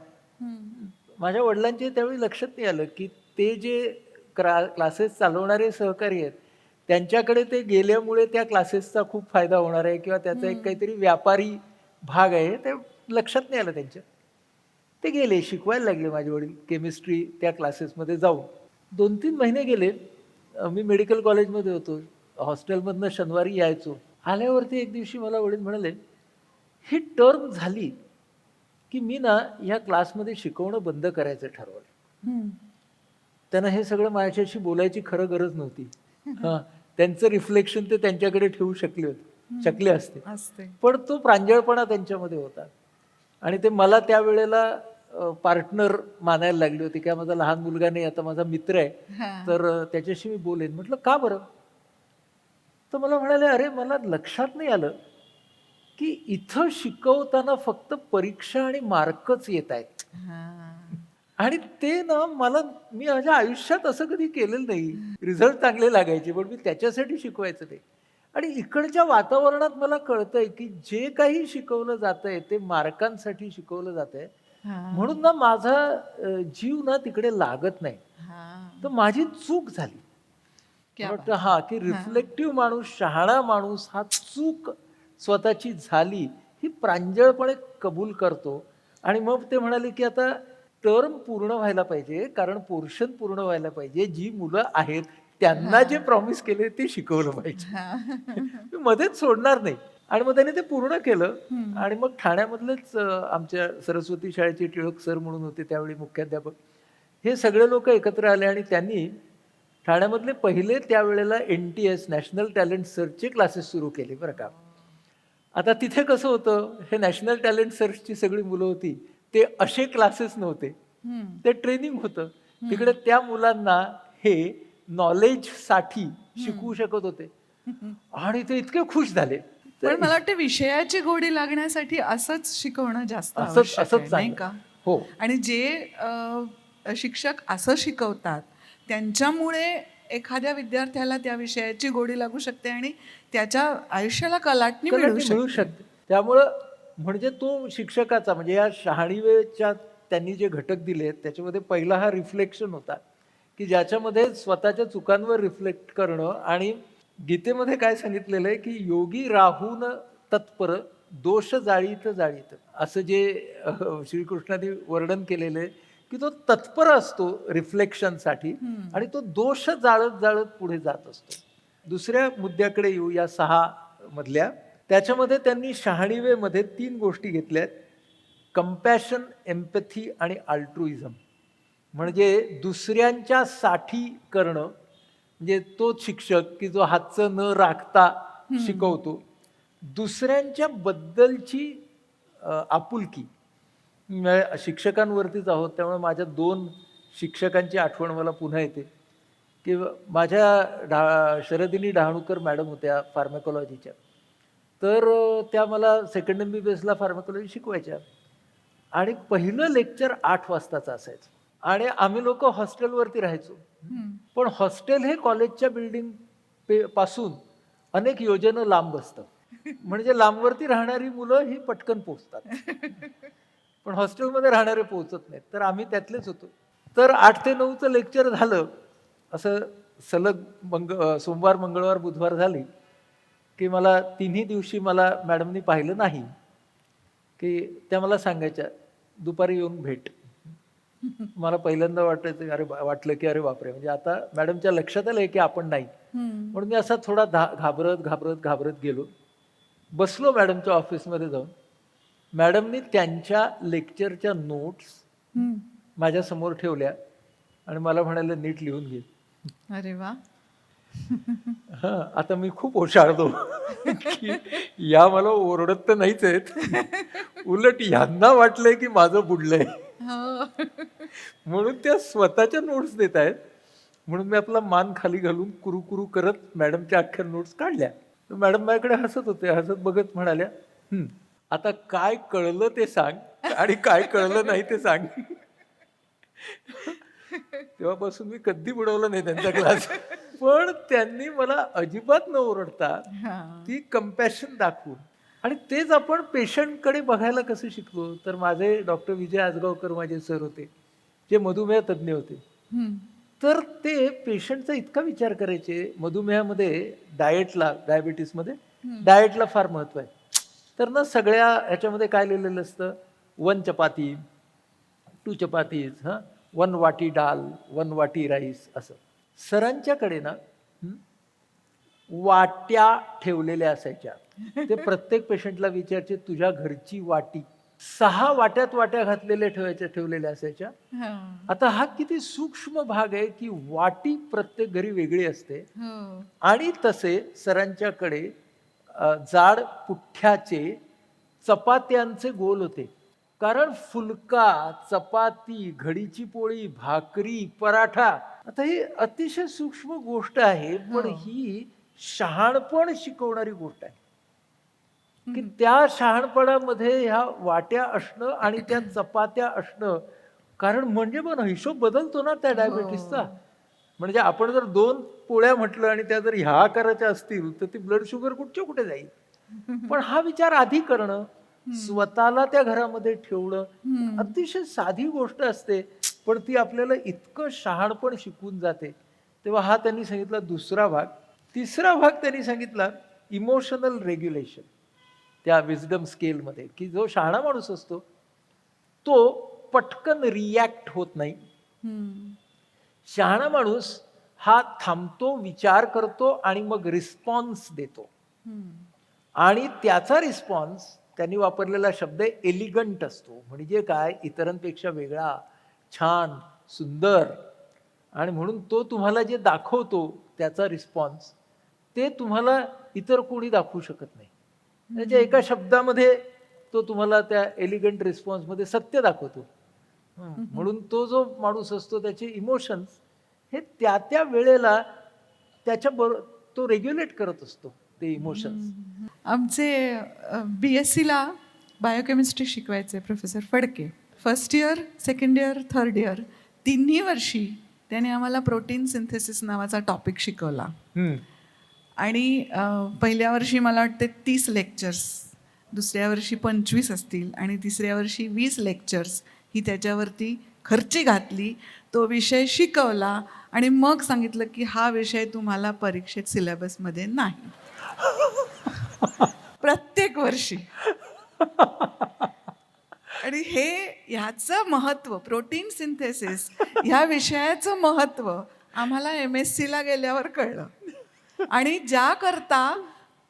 हम्म, माझ्या वडिलांचे त्यावेळी लक्षात नाही आलं, की ते जे क्लासेस चालवणारे सहकारी आहेत, त्यांच्याकडे ते गेल्यामुळे त्या क्लासेसचा खूप फायदा होणार आहे किंवा त्याचा एक काहीतरी व्यापारी भाग आहे, ते लक्षात नाही आलं त्यांच्या. ते गेले, शिकवायला लागले माझे वडील केमिस्ट्री त्या क्लासेसमध्ये जाऊन. 2-3 महिने गेले. मी मेडिकल कॉलेजमध्ये होतो. हॉस्टेलमधनं शनिवारी यायचो. आल्यावरती एक दिवशी मला वडील म्हणाले, "ही टर्म झाली, की मी ना ह्या क्लासमध्ये शिकवणं बंद करायचं ठरवलं." हम्म. त्यांना हे सगळं माझ्याशी बोलायची खरं गरज नव्हती. हां, त्यांचं रिफ्लेक्शन ते त्यांच्याकडे ठेवू शकले असते. असते. पण तो प्रांजळपणा त्यांच्यामध्ये होता. आणि ते मला त्यावेळेला पार्टनर मानायला लागले होते, की हा माझा लहान मुलगा नाही, आता माझा मित्र आहे. हा. तर त्याच्याशी मी बोलेन. म्हटलं, "का बरं?" तर मला म्हणाले, "अरे मला लक्षात नाही आलं, की इथं शिकवताना फक्त परीक्षा आणि मार्कच येतायत." हा. आणि ते ना मी माझ्या आयुष्यात असं कधी केलेलं नाही. रिझल्ट चांगले लागायचे, पण मी त्याच्यासाठी शिकवायचं ते. आणि इकडच्या वातावरणात मला कळतंय, की जे काही शिकवलं जातंय ते मार्कांसाठी शिकवलं जातंय. हा. म्हणून ना माझा जीव ना तिकडे लागत नाही. हा. तर माझी चूक झाली. क्या मला बात. वाटतं की रिफ्लेक्टिव्ह माणूस, शहाणा माणूस हा चूक स्वतःची झाली, ही प्रांजळपणे कबूल करतो. आणि मग ते म्हणाले, की आता टर्म पूर्ण व्हायला पाहिजे, कारण पोर्शन पूर्ण व्हायला पाहिजे. जी मुलं आहेत त्यांना जे प्रॉमिस केले ते शिकवलं पाहिजे. हा. मी मध्येच सोडणार नाही. आणि मग त्यांनी ते पूर्ण केलं. हम्म. आणि मग ठाण्यामधलेच आमच्या सरस्वती शाळेचे टिळक सर म्हणून होते त्यावेळी मुख्याध्यापक. हे सगळे लोक एकत्र आले आणि त्यांनी ठाण्यामधले पहिले त्यावेळेला NTS नॅशनल टॅलेंट सर्चचे क्लासेस सुरू केले बरं का. आता तिथे कसं होतं, हे नॅशनल टॅलेंट सर्चची सगळी मुलं होती. ते असे क्लासेस नव्हते. हम्म. ते ट्रेनिंग होतं. तिकडे त्या मुलांना हे नॉलेजसाठी शिकवू शकत होते. आणि ते इतके खुश झाले. तर पण मला वाटतं विषयाची गोडी लागण्यासाठी असंच शिकवणं जास्त असंच आवश्यक आहे, नाही चांगलं. का? हो. आणि जे शिक्षक असं शिकवतात त्यांच्यामुळे एखाद्या विद्यार्थ्याला त्या विषयाची गोडी लागू शकते आणि त्याच्या आयुष्याला कलाटणी मिळू कलाटणी मिळू शकते. शकते. त्यामुळं म्हणजे तो शिक्षकाचा म्हणजे या शहाणीवेच्या त्यांनी जे घटक दिले त्याच्यामध्ये पहिला हा रिफ्लेक्शन होता, की ज्याच्यामध्ये स्वतःच्या चुकांवर रिफ्लेक्ट करणं. आणि गीतेमध्ये काय सांगितलेलं आहे, की योगी राहून तत्पर दोष जाळीत जाळीत, असं जे श्रीकृष्णाने वर्णन केलेलं आहे, की तो तत्पर असतो रिफ्लेक्शनसाठी आणि तो दोष जाळत जाळत पुढे जात असतो. दुसऱ्या मुद्द्याकडे येऊ या 6 मधल्या. त्याच्यामध्ये त्यांनी शहाणीवेमध्ये 3 गोष्टी घेतल्यात: कंपॅशन, एम्पॅथी आणि अल्ट्रुइझम. म्हणजे दुसऱ्यांच्या साठी करणं, म्हणजे तोच शिक्षक की जो हातचं न राखता शिकवतो. दुसऱ्यांच्या बद्दलची आपुलकी. शिक्षकांवरतीच आहोत त्यामुळे माझ्या 2 शिक्षकांची आठवण मला पुन्हा येते, की माझ्या शरदिनी डहाणूकर मॅडम होत्या फार्माकोलॉजीच्या. तर त्या मला सेकंड MBBSला फार्माकोलॉजी शिकवायच्या आणि पहिलं लेक्चर 8 वाजताचं असायचं आणि आम्ही लोक हॉस्टेलवरती राहायचो. पण हॉस्टेल हे कॉलेजच्या बिल्डिंग पासून अनेक योजनं लांब असतं. म्हणजे लांबवरती राहणारी मुलं ही पटकन पोहोचतात, पण हॉस्टेलमध्ये राहणारे पोहोचत नाहीत. तर आम्ही त्यातलेच होतो. तर 8 ते 9चं लेक्चर झालं, असं सलग सोमवार, मंगळवार, बुधवार झाली, की मला 3ही दिवशी मला मॅडमनी पाहिलं नाही, की त्या मला सांगायच्या, दुपारी येऊन भेट. मला पहिल्यांदा वाटायचं वाटलं की अरे बापरे, म्हणजे आता मॅडमच्या लक्षात आलंय की आपण नाही. म्हणून मी असा थोडा घाबरत घाबरत घाबरत गेलो, बसलो मॅडमच्या ऑफिसमध्ये जाऊन. मॅडमनी त्यांच्या लेक्चरच्या नोट्स माझ्या समोर ठेवल्या आणि मला म्हणाले, नीट लिहून घे. अरे वा. हां, आता मी खूप ओशाळलो की या मला ओरडत तर नाहीच आहेत, उलट ह्यांना वाटलंय की माझं बुडलंय. हो. म्हणून त्या स्वतःच्या नोट्स देत आहेत. म्हणून मी आपला मान खाली घालून कुरू करत मॅडमच्या अख्ख्या नोट्स काढल्या. तर मॅडम माझ्याकडे हसत होते. हसत बघत म्हणाल्या, आता काय कळलं ते सांग आणि काय कळलं नाही ते सांग. तेव्हापासून मी कधी बुडवलं नाही त्यांचा क्लास. पण त्यांनी मला अजिबात न ओरडता ती कंपॅशन दाखवून, आणि तेच आपण पेशंटकडे बघायला कसं शिकलो. तर माझे डॉक्टर विजय आजगावकर माझे सर होते, जे मधुमेह तज्ज्ञ होते. तर ते पेशंटचा इतका विचार करायचे. मधुमेहामध्ये डायबिटीसमध्ये डाएटला फार महत्व आहे. तर ना सगळ्या ह्याच्यामध्ये काय लिहिलेलं असतं, 1 चपाती, 2 चपातीज, 1 वाटी डाल, 1 वाटी राईस, असं. सरांच्याकडे ना वाट्या ठेवलेल्या असायच्या. ते प्रत्येक पेशंटला विचारचे, तुझ्या घरची वाटी. 6 वाट्या ठेवलेल्या असायच्या. आता हा किती सूक्ष्म भाग आहे, की वाटी प्रत्येक घरी वेगळी असते. आणि तसे सरांच्याकडे जाड पुठ्ठ्याचे चपात्यांचे गोल होते. कारण फुलका, चपाती, घडीची पोळी, भाकरी, पराठा, आता ही अतिशय सूक्ष्म गोष्ट आहे, पण ही शहाणपण शिकवणारी गोष्ट आहे. की त्या शहाणपणामध्ये ह्या वाट्या असणं आणि त्या चपात्या असणं. कारण म्हणजे पण हिशोब बदलतो ना त्या डायबिटीसचा. म्हणजे आपण जर 2 पोळ्या म्हटलं आणि त्या जर ह्या आकाराच्या असतील तर ती ब्लड शुगर कुठच्या कुठे जाईल. पण हा विचार आधी करणं, स्वतःला त्या घरामध्ये ठेवणं अतिशय साधी गोष्ट असते, पण ती आपल्याला इतकं शहाणपण शिकवून जाते. तेव्हा हा त्यांनी सांगितला दुसरा भाग. तिसरा भाग त्यांनी सांगितला इमोशनल रेग्युलेशन. त्या विजडम स्केलमध्ये, की जो शहाणा माणूस असतो तो पटकन रिॲक्ट होत नाही. शहाणा माणूस हा थांबतो, विचार करतो आणि मग रिस्पॉन्स देतो. आणि त्याचा रिस्पॉन्स त्यांनी वापरलेला शब्द एलिगंट असतो. म्हणजे काय, इतरांपेक्षा वेगळा, छान, सुंदर. आणि म्हणून तो तुम्हाला जे दाखवतो त्याचा रिस्पॉन्स, ते तुम्हाला इतर कोणी दाखवू शकत नाही. त्याच्या एका शब्दामध्ये तो तुम्हाला त्या एलिगंट रिस्पॉन्समध्ये सत्य दाखवतो. म्हणून तो जो माणूस असतो त्याचे इमोशन्स हे त्या त्या वेळेला तो रेग्युलेट करत असतो ते इमोशन्स. आमचे BScला बायोकेमिस्ट्री शिकवायचे professor Phadke. First year, second year, third year तिन्ही वर्षी त्याने आम्हाला प्रोटीन सिंथेसिस नावाचा टॉपिक शिकवला. आणि पहिल्या वर्षी मला वाटते 30 लेक्चर्स, दुसऱ्या वर्षी 25 असतील आणि तिसऱ्या वर्षी 20 लेक्चर्स ही त्याच्यावरती खर्ची घातली, तो विषय शिकवला आणि मग सांगितलं की हा विषय तुम्हाला परीक्षेत सिलेबसमध्ये नाही. प्रत्येक वर्षी. आणि ह्याचं महत्त्व, प्रोटीन सिंथेसिस ह्या विषयाचं महत्त्व आम्हाला MSc ला गेल्यावर कळलं. आणि ज्याकरता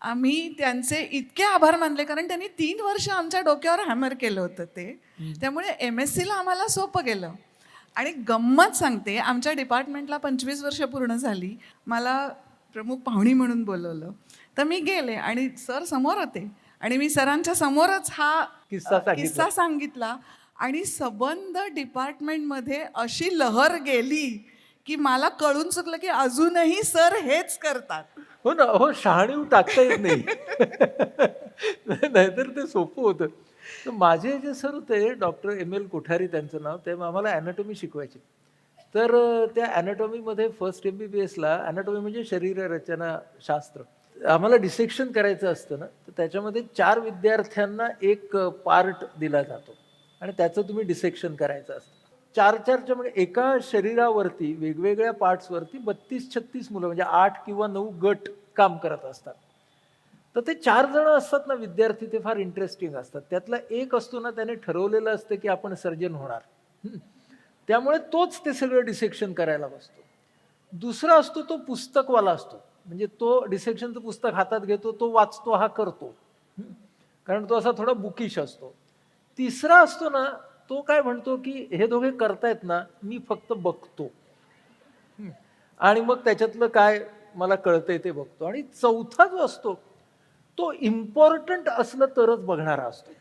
आम्ही त्यांचे इतके आभार मानले, कारण त्यांनी 3 वर्ष आमच्या डोक्यावर हॅमर केलं होतं ते. त्यामुळे MSc ला आम्हाला सोपं गेलं. आणि गंमत सांगते, आमच्या डिपार्टमेंटला 25 वर्ष पूर्ण झाली. मला प्रमुख पाहुणी म्हणून बोलवलं. तर मी गेले आणि सर समोर होते आणि मी सरांच्या समोरच हा किस्सा सांगितला आणि सबंध डिपार्टमेंटमध्ये अशी लहर गेली की मला कळून चुकलं की अजूनही सर हेच करतात. हो ना, हो, शहाणीव टाकता येत नाही. नाहीतर ते सोपं होतं. तर माझे जे सर होते डॉक्टर ML कोठारी त्यांचं नाव, ते आम्हाला ॲनाटॉमी शिकवायचे. तर त्या ॲनाटॉमीमध्ये फर्स्ट MBBSला ॲनाटॉमी म्हणजे शरीर रचना शास्त्र. आम्हाला डिसेक्शन करायचं असतं ना, तर त्याच्यामध्ये 4 विद्यार्थ्यांना एक पार्ट दिला जातो आणि त्याचं तुम्ही डिसेक्शन करायचं असतं. 4-4च्या म्हणजे एका शरीरावरती वेगवेगळ्या पार्ट्सवरती 32-36 मुलं म्हणजे 8 किंवा 9 गट काम करत असतात. तर ते 4 जण असतात ना विद्यार्थी, ते फार इंटरेस्टिंग असतात. त्यातला एक असतो ना, त्याने ठरवलेलं असतं की आपण सर्जन होणार. त्यामुळे तोच ते सगळं डिसेक्शन करायला बसतो. दुसरा असतो तो पुस्तकवाला असतो. म्हणजे तो डिसेक्शनचं पुस्तक हातात घेतो, तो वाचतो, हा करतो. कारण तो असा थोडा बुकिश असतो. तिसरा असतो ना, तो काय म्हणतो की हे दोघे करतायत ना, मी फक्त बघतो. आणि मग त्याच्यातलं काय मला कळतंय ते बघतो. आणि चौथा जो असतो तो इम्पॉर्टंट असलं तरच बघणारा असतो.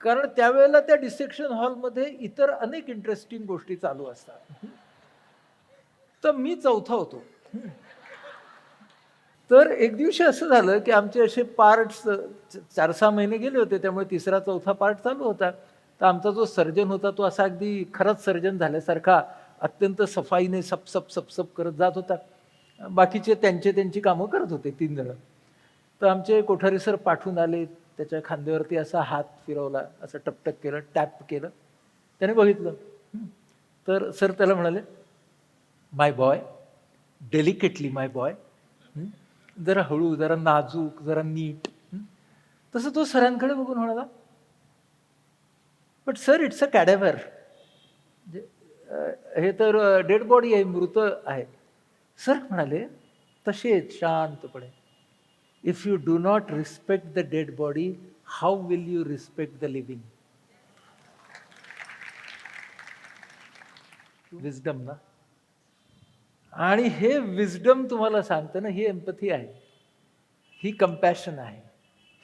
कारण त्यावेळेला त्या डिसेक्शन हॉलमध्ये इतर अनेक इंटरेस्टिंग गोष्टी चालू असतात. तर मी चौथा होतो. तर एक दिवशी असं झालं की आमचे असे पार्ट्स 4-6 महिने गेले होते, त्यामुळे तिसरा चौथा पार्ट चालू होता. तर आमचा जो सर्जन होता तो असा अगदी खरंच सर्जन झाल्यासारखा अत्यंत सफाईने सपसप सपसप करत जात होता. बाकीचे त्यांची कामं करत होते 3 जण. तर आमचे कोठारी सर पाठवून आले, त्याच्या खांद्यावरती असा हात फिरवला, असं टकटक केलं, टॅप केलं. त्याने बघितलं. तर सर त्याला म्हणाले, माय बॉय, डेलिकेटली माय बॉय, जरा हळू, जरा नाजूक, जरा नीट. तसं तो सरांकडे बघून म्हणाला, बट सर इट्स अ कॅडेव्हर. हे तर डेड बॉडी आहे, मृत आहे. सर म्हणाले तसेच शांतपणे, if you do not respect the dead body, how will you respect the living? Wisdom ना. आणि हे विजडम तुम्हाला सांगतं ना, ही एम्पथी आहे, ही कंपॅशन आहे,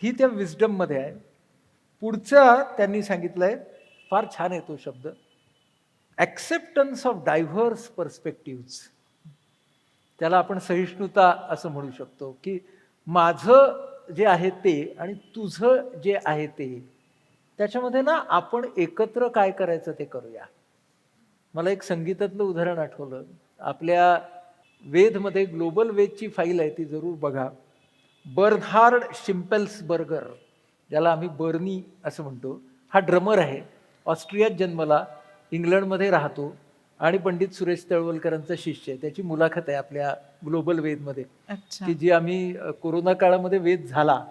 ही त्या विजडम मध्ये आहे. पुढचा त्यांनी सांगितलंय, फार छान आहे तो शब्द, ॲक्सेप्टन्स ऑफ डायव्हर्स पर्स्पेक्टिव्ज. त्याला आपण सहिष्णुता असं म्हणू शकतो, की माझं जे आहे ते आणि तुझं जे आहे ते, त्याच्यामध्ये ना आपण एकत्र काय करायचं ते करूया. मला एक संगीतातलं उदाहरण आठवलं. आपल्या वेदमध्ये ग्लोबल वेदची फाईल आहे, ती जरूर बघा. बर्नहार्ड शिम्पेल्सबर्गर, ज्याला आम्ही बर्नी असं म्हणतो, हा ड्रमर आहे. ऑस्ट्रियात जन्मला, इंग्लंडमध्ये राहतो आणि पंडित सुरेश तळवलकरांचा शिष्य आहे. त्याची मुलाखत आहे आपल्या ग्लोबल वेदमध्ये, की जी आम्ही कोरोना काळामध्ये वेद झाला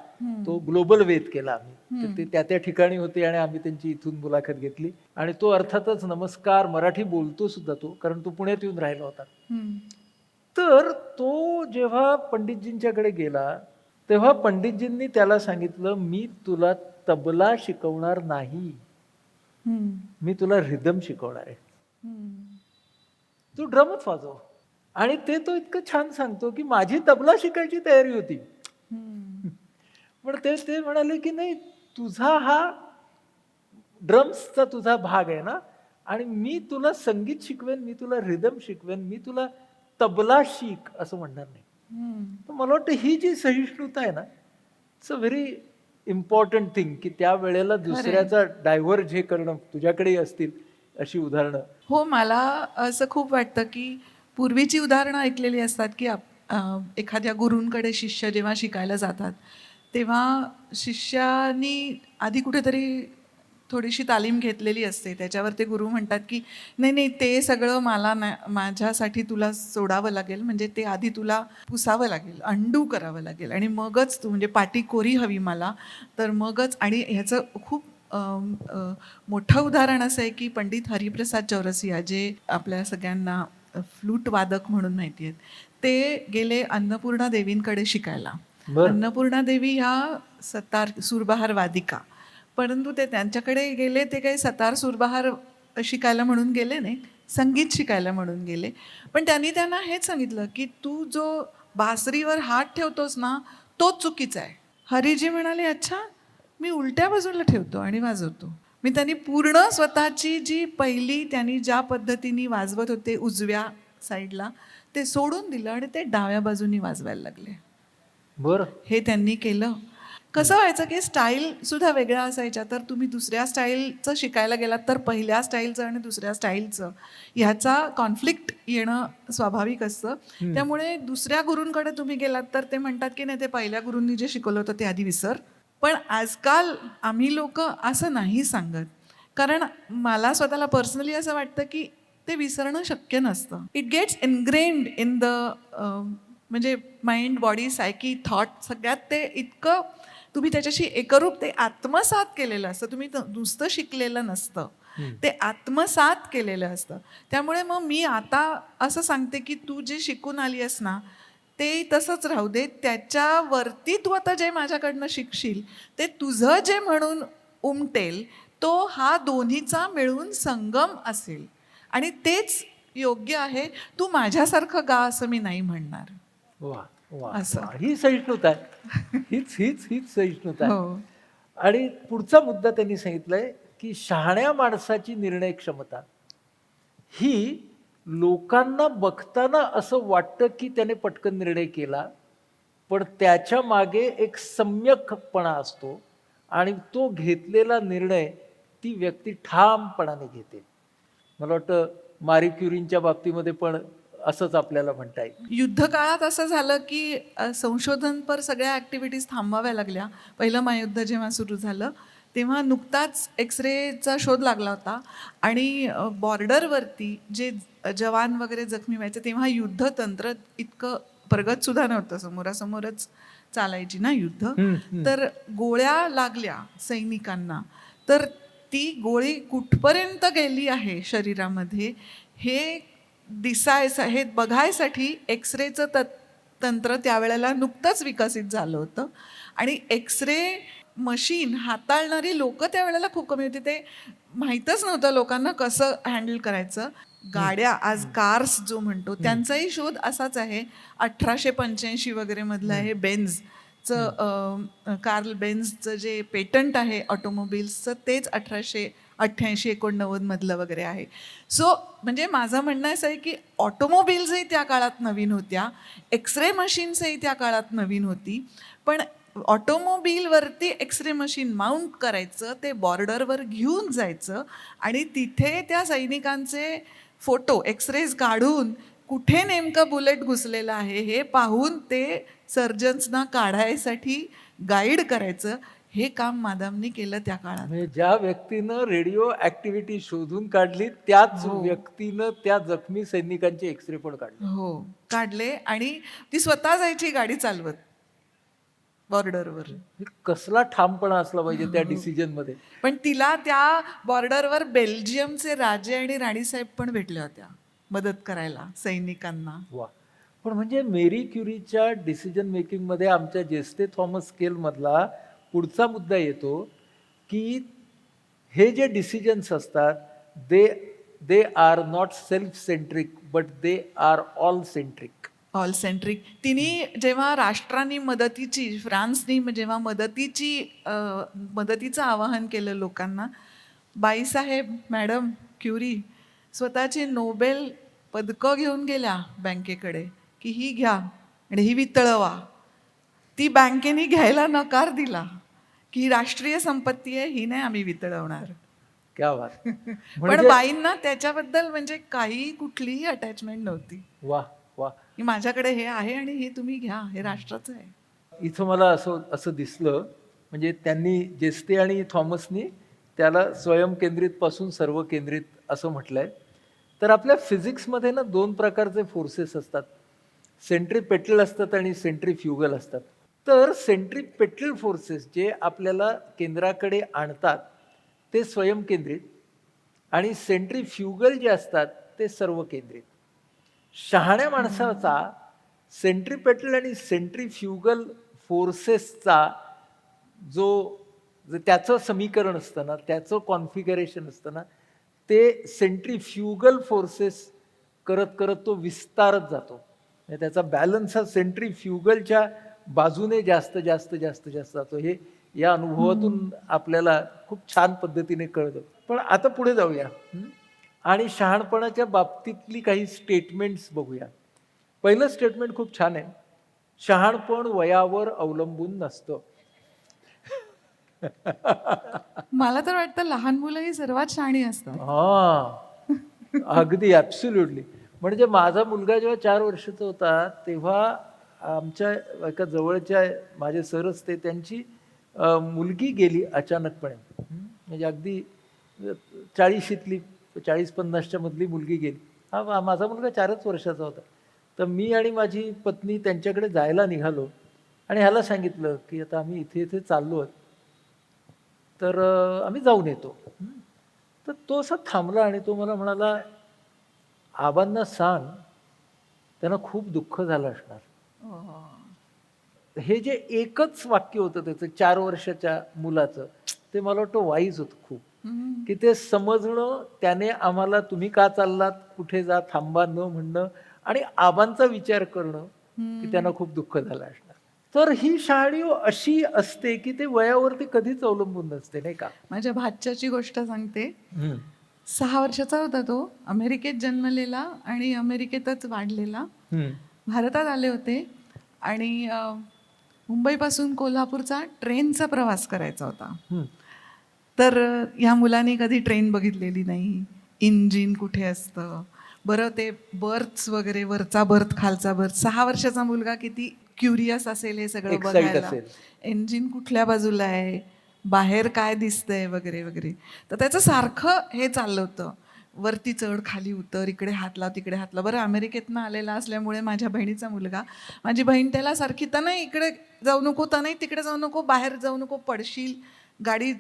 तो ग्लोबल वेद केला आम्ही. तर ते त्या ठिकाणी होते आणि आम्ही त्यांची इथून मुलाखत घेतली. आणि तो अर्थातच नमस्कार मराठी बोलतो सुद्धा तो, कारण तो पुण्यात येऊन राहिला होता. तर तो जेव्हा पंडितजींच्याकडे गेला तेव्हा पंडितजींनी त्याला सांगितलं, मी तुला तबला शिकवणार नाही, मी तुला रिदम शिकवणार आहे, तू ड्रमच वाजव. आणि ते तो इतकं छान सांगतो की माझी तबला शिकायची तयारी होती, पण ते म्हणाले की नाही, तुझा हा ड्रम्सचा तुझा भाग आहे ना, आणि मी तुला संगीत शिकवेन, मी तुला रिदम शिकवेन, मी तुला तबला शिक असं म्हणणार नाही. तर मला वाटतं ही जी सहिष्णुता आहे ना, it's a very important thing, की त्या वेळेला दुसऱ्याचा डायव्हर्ज हे करणं. तुझ्याकडेही असतील अशी उदाहरणं? हो, मला असं खूप वाटतं की पूर्वीची उदाहरणं ऐकलेली असतात की एखाद्या गुरूंकडे शिष्य जेव्हा शिकायला जातात तेव्हा शिष्यानी आधी कुठेतरी थोडीशी तालीम घेतलेली असते. त्याच्यावर ते गुरु म्हणतात की नाही नाही, ते सगळं मला माझ्यासाठी तुला सोडावं लागेल, म्हणजे ते आधी तुला पुसावं लागेल, अंडू करावं लागेल, आणि मगच तू, म्हणजे पाटी कोरी हवी मला, तर मगच. आणि ह्याचं खूप मोठं उदाहरण असं आहे की पंडित हरिप्रसाद चौरसिया, जे आपल्या सगळ्यांना फ्लूट वादक म्हणून माहिती आहेत, ते गेले अन्नपूर्णा देवींकडे शिकायला. बरं. अन्नपूर्णा देवी ह्या सतार सूरबहार वादिका, परंतु ते त्यांच्याकडे गेले, ते काही सतार सूरबहार शिकायला म्हणून गेले नाही, संगीत शिकायला म्हणून गेले. पण त्यांनी त्यांना हेच सांगितलं की तू जो बासरीवर हात ठेवतोस ना, तोच चुकीचा आहे. हरिजी म्हणाले, अच्छा, मी उलट्या बाजूला ठेवतो आणि वाजवतो. मी त्यांनी पूर्ण स्वतःची जी पहिली त्यांनी ज्या पद्धतीने वाजवत होते उजव्या साईडला, ते सोडून दिलं आणि ते डाव्या बाजूनी वाजवायला लागले. बरं. हे त्यांनी केलं. कसं व्हायचं की स्टाईल सुद्धा वेगळ्या असायच्या. तर तुम्ही दुसऱ्या स्टाईलचं शिकायला गेलात तर पहिल्या स्टाईलचं आणि दुसऱ्या स्टाईलचं ह्याचा कॉन्फ्लिक्ट येणं स्वाभाविक असतं. त्यामुळे दुसऱ्या गुरूंकडे तुम्ही गेलात तर ते म्हणतात की नाही, ते पहिल्या गुरूंनी जे शिकवलं होतं ते आधी विसर. पण आजकाल आम्ही लोक असं नाही सांगत, कारण मला स्वतःला पर्सनली असं वाटतं की ते विसरणं शक्य नसतं. It gets ingrained in the म्हणजे माइंड, बॉडी, सायकी, थॉट, सगळ्यात ते इतकं तुम्ही त्याच्याशी एकरूप, ते आत्मसात केलेलं असतं. तुम्ही नुसतं शिकलेलं नसतं, ते आत्मसात केलेलं असतं. त्यामुळे मग मी आता असं सांगते की तू जे शिकून आली आहेस ना, ते तसंच राहू दे. त्याच्यावरती तू आता जे माझ्याकडनं शिकशील ते तुझं जे म्हणून उमटेल, तो हा दोन्हीचा मिळून संगम असेल आणि तेच योग्य आहे. तू माझ्यासारखं गा असं मी नाही म्हणणार. वा वा असं. वा. ही सहिष्णुता आहे. हीच सहिष्णुता आहे. हो. आणि पुढचा मुद्दा त्यांनी सांगितलाय की शहाण्या माणसाची निर्णय क्षमता ही लोकांना बघताना असं वाटतं की त्याने पटकन निर्णय केला, पण त्याच्या मागे एक सम्यकपणा असतो आणि तो घेतलेला निर्णय ती व्यक्ती ठामपणाने घेते. मला वाटतं मारी क्युरींच्या बाबतीमध्ये पण असंच आपल्याला म्हणता येईल. युद्धकाळात असं झालं की संशोधनपर सगळ्या ॲक्टिव्हिटीज थांबवाव्या लागल्या. पहिलं महायुद्ध जेव्हा सुरू झालं तेव्हा नुकताच एक्सरेचा शोध लागला होता आणि बॉर्डरवरती जे जवान वगैरे जखमी व्हायचे तेव्हा युद्धतंत्र इतकं प्रगतसुद्धा नव्हतं. समोरासमोरच चालायची ना युद्ध. तर गोळ्या लागल्या सैनिकांना, तर ती गोळी कुठपर्यंत गेली आहे शरीरामध्ये हे हे बघायसाठी एक्सरेचं तंत्र त्यावेळेला नुकतंच विकसित झालं होतं. आणि एक्सरे मशीन हाताळणारी लोक त्यावेळेला खूप कमी होती. ते माहीतच नव्हतं लोकांना कसं हँडल करायचं. गाड्या, आज कार्स जो म्हणतो, त्यांचाही शोध असाच आहे. 1885 वगैरे मधलं आहे. कार्ल बेन्झचं जे पेटंट आहे ऑटोमोबिल्सचं, तेच 1888-89 मधलं वगैरे आहे. सो म्हणजे माझं म्हणणं असं आहे की ऑटोमोबिल्सही त्या काळात नवीन होत्या, एक्सरे मशीन्सही त्या काळात नवीन होती. पण ऑटोमोबिलवरती एक्सरे मशीन माउंट करायचं, ते बॉर्डरवर घेऊन जायचं आणि तिथे त्या सैनिकांचे फोटो, एक्सरेज काढून कुठे नेमकं बुलेट घुसलेलं आहे हे पाहून ते सर्जन्सना काढायसाठी गाईड करायचं. हे काम मादामनी केलं त्या काळात. म्हणजे ज्या व्यक्तीनं रेडिओ ऍक्टिव्हिटी शोधून काढली त्याच व्यक्तीनं त्या जखमी सैनिकांचे एक्सरे पण काढले. हो, काढले. आणि ती स्वतः जायची गाडी चालवत बॉर्डरवर. कसला ठामपणा असला पाहिजे त्या डिसिजन मध्ये. पण तिला त्या बॉर्डरवर बेल्जियमचे राजे आणि राणीसाहेब पण भेटल्या होत्या मदत करायला सैनिकांना. वा. पण म्हणजे मेरी क्युरीच्या डिसिजन मेकिंग मध्ये आमच्या जेस्टे थॉमस स्केल मधला पुढचा मुद्दा येतो की हे जे डिसिजन्स असतात they they are not self centric but they are all centric. All centric. तिने जेव्हा राष्ट्रांनी मदतीची, फ्रान्सनी जेव्हा मदतीचं आवाहन केलं लोकांना, बाईसाहेब मॅडम क्युरी स्वतःची नोबेल पदकं घेऊन गेल्या बँकेकडे की ही घ्या आणि ही वितळवा. ती बँकेने घ्यायला नकार दिला की ही राष्ट्रीय संपत्ती आहे, ही नाही आम्ही वितळवणार. क्या बात. पण बाईंना त्याच्याबद्दल म्हणजे काही कुठलीही अटॅचमेंट नव्हती. वा वा. की माझ्याकडे हे आहे आणि हे तुम्ही घ्या, हे राष्ट्राचं आहे. इथं मला असं असं दिसलं, म्हणजे त्यांनी जेस्ते आणि थॉमसनी त्याला स्वयंकेंद्रित पासून सर्वकेंद्रित असं म्हटलंय. तर आपल्या फिजिक्समध्ये ना 2 प्रकारचे फोर्सेस असतात. सेंट्रिपेटल असतात आणि सेंट्रिफ्युगल असतात. तर सेंट्रिपेटल फोर्सेस जे आपल्याला केंद्राकडे आणतात, ते स्वयंकेंद्रित आणि सेंट्रिफ्युगल जे असतात, ते सर्वकेंद्रित. शहाण्या माणसाचा सेंट्रिपेटल आणि सेंट्रिफ्युगल फोर्सेसचा जो त्याचं समीकरण असतं ना, त्याचं कॉन्फिगरेशन असतं ना, ते सेंट्रिफ्युगल फोर्सेस करत तो विस्तारत जातो. म्हणजे त्याचा बॅलन्स हा सेंट्रिफ्युगलच्या बाजूने जास्त जातो. हे या अनुभवातून आपल्याला खूप छान पद्धतीने कळतं. पण आता पुढे जाऊया. आणि शहाणपणाच्या बाबतीतली काही स्टेटमेंट्स बघूया. पहिलं स्टेटमेंट खूप छान आहे. शहाणपण वयावर अवलंबून नसतं. मला तर वाटतं लहान मुलं ही सर्वात शहाणी असतात. हां. अगदी ॲब्सोल्युटली. म्हणजे माझा मुलगा जेव्हा 4 वर्षाचा होता, तेव्हा आमच्या एका जवळच्या माझे सरच ते त्यांची मुलगी गेली अचानकपणे. म्हणजे अगदी 40शीतली 40-50च्या मधली मुलगी गेली. माझा मुलगा 4च वर्षाचा होता. तर मी आणि माझी पत्नी त्यांच्याकडे जायला निघालो आणि ह्याला सांगितलं, की आता आम्ही इथे-इथे चाललो आहोत. तर आम्ही जाऊन येतो. तर तो असा थांबला आणि तो मला म्हणाला, "आबांना सांग, त्यांना खूप दुःख झालं असणार." हे जे एकच वाक्य होतं त्याचं 4 वर्षाच्या मुलाचं, ते मला वाटतं वाईज होतं खूप, की ते समजणं, त्याने आम्हाला तुम्ही का चाललात, कुठे जा, थांबा न म्हणणं आणि आबांचा विचार करणं, की त्यांना खूप दुःख झालं असणार. तर ही शहाणी अशी असते, की ते वयावरती कधीच अवलंबून नसते, नाही का? माझ्या भाच्याची गोष्ट सांगते. हं. 6 वर्षाचा होता तो, अमेरिकेत जन्मलेला आणि अमेरिकेतच वाढलेला. हं. भारतात आले होते आणि मुंबईपासून कोल्हापूरचा ट्रेनचा प्रवास करायचा होता. हं. तर ह्या मुलाने कधी ट्रेन बघितलेली नाही, इंजिन कुठे असतं, बरं ते बर्थ्स वगैरे, वरचा बर्थ खालचा बर्थ, 6 वर्षाचा मुलगा किती क्युरियस असेल हे सगळं एक्साईट बघायला. असेल. इंजिन कुठल्या बाजूला आहे, बाहेर काय दिसतंय वगैरे वगैरे. तर त्याचं सारखं हे चाललं होतं, वरती चढ खाली उतर, इकडे हात लाव तिकडे हात लाव. बरं अमेरिकेतनं आलेला असल्यामुळे माझ्या बहिणीचा मुलगा, माझी बहीण त्याला सारखी, तर नाही इकडे जाऊ नको, तर नाही तिकडे जाऊ नको, बाहेर जाऊ नको, पडशील, गाडी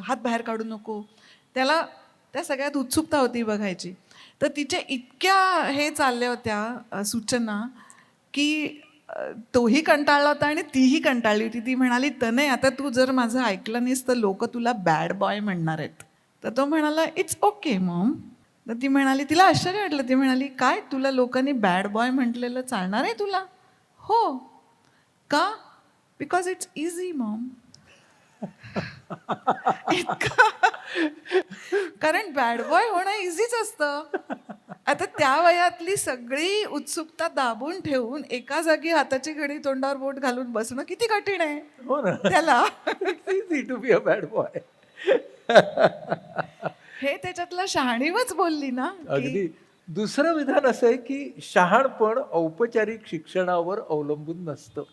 हात बाहेर काढू नको. त्याला त्या सगळ्यात उत्सुकता होती बघायची. तर तिच्या इतक्या हे चालल्या होत्या सूचना, की तोही कंटाळला होता आणि तीही कंटाळली होती. ती म्हणाली, "तनय, आता तू जर माझं ऐकलं नाहीस तर लोक तुला बॅड बॉय म्हणणार आहेत." तर तो म्हणाला, "इट्स ओके मॉम." तर ती म्हणाली, तिला आश्चर्य वाटलं. ती म्हणाली, "काय तुला लोकांनी बॅड बॉय म्हटलेलं चालणार आहे तुला?" "हो." "का?" "Because it's easy Maugham." इतकं, कारण बॅड बॉय होणं इझीच असतं. आता त्या वयातली सगळी उत्सुकता दाबून ठेवून एका जागी हाताची घडी तोंडावर बोट घालून बसणं किती कठीण आहे हो ना. त्याला. It's easy to be a bad boy. हे त्याच्यातला शहाणीवच बोलली ना, की अगदी. दुसरं विधान असं आहे, की शहाणपण औपचारिक शिक्षणावर अवलंबून नसतं.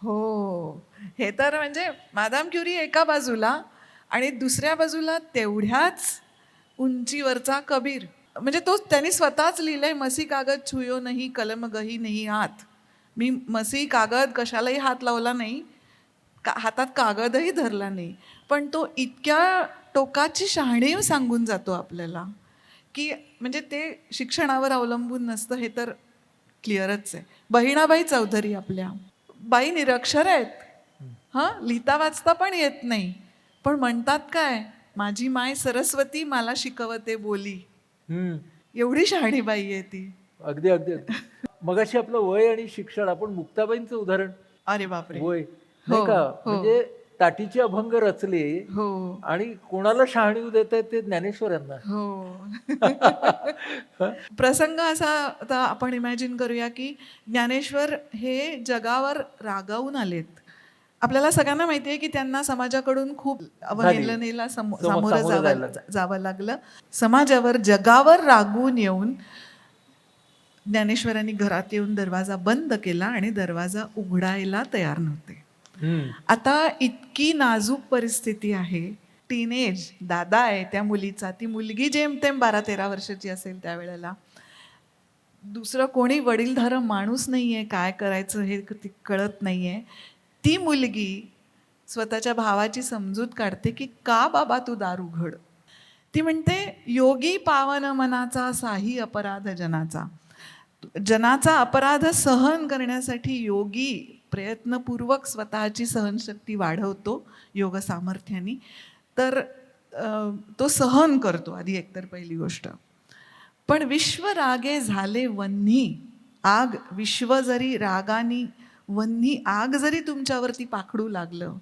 हो, हे तर म्हणजे मादाम क्युरी एका बाजूला आणि दुसऱ्या बाजूला तेवढ्याच उंचीवरचा कबीर. म्हणजे तो त्यांनी स्वतःच लिहिलंय, "मसी कागद छुयो नहीं, कलम गही नहीं हात." मी मसी कागद कशालाही हात लावला नाही, हातात कागदही धरला नाही. पण तो इतक्या टोकाची शहाणी सांगून जातो आपल्याला, की म्हणजे ते शिक्षणावर अवलंबून नसतं हे तर क्लिअरच आहे. बहिणाबाई चौधरी आपल्या बाई निरक्षर आहेत, हां, लिहिता वाचता पण येत नाही, पण म्हणतात काय, "माझी माय सरस्वती मला शिकवते बोली." हं. एवढी शहाणी बाई आहे ती. अगदी, अगदी, अगदी. मगाशी आपलं वय आणि शिक्षण, आपण मुक्ताबाईंचं उदाहरण, अरे बापरे. वय हो, नाही का? हो, म्हणजे ताटीचे अभंग रचले हो, आणि कोणाला शहाणीव देतायत ते ज्ञानेश्वर यांना. हो. प्रसंग असा आता आपण इमॅजिन करूया, की ज्ञानेश्वर हे जगावर रागावून आलेत. आपल्याला सगळ्यांना माहिती आहे, की त्यांना समाजाकडून खूप झाली. अवहेलनेला सामोरं सामोरं जायला. जावं लागलं. समाजावर, जगावर रागवून येऊन ज्ञानेश्वरांनी घरात येऊन दरवाजा बंद केला आणि दरवाजा उघडायला तयार नव्हते. हम्म. आता इतकी नाजूक परिस्थिती आहे. टीनेज दादा आहे त्या मुलीचा, ती मुलगी जेमतेम 12-13 वर्षाची असेल त्यावेळेला. दुसरं कोणी वडीलधारं माणूस नाहीये, काय करायचं हे कळत नाहीये. ती मुलगी स्वतःच्या भावाची समजूत काढते की का बाबा तू दार उघड. ती म्हणते योगी पावन मनाचा साही अपराध जनाचा. जनाचा अपराध सहन करण्यासाठी योगी प्रयत्नपूर्वक स्वतःची सहनशक्ती वाढवतो योग सामर्थ्याने. तर तो सहन करतो आधी एकतर पहिली गोष्ट. पण विश्व रागे झाले वन्ही आग, विश्व जरी रागानी वन्ही आग जरी तुमच्यावरती पाखडू लागलं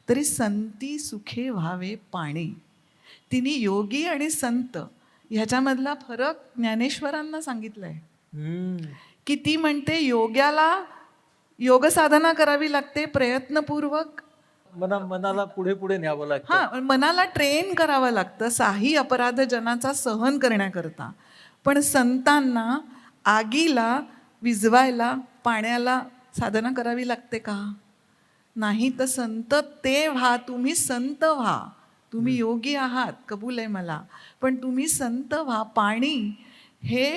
तरी संती सुखे व्हावे पाणी. तिने योगी आणि संत ह्याच्यामधला फरक ज्ञानेश्वरांना सांगितलाय हम्म. की ती म्हणते योग्याला योग साधना करावी लागते प्रयत्नपूर्वक. मनाला पुढे पुढे न्यावं लागतं. हां, मनाला ट्रेन करावं लागतं साही अपराध जनाचा सहन करण्याकरता. पण संतांना आगीला विझवायला पाण्याला साधना करावी लागते का? नाही. तर संत ते व्हा, तुम्ही संत व्हा. तुम्ही योगी आहात, कबूल आहे मला, पण तुम्ही संत व्हा. पाणी हे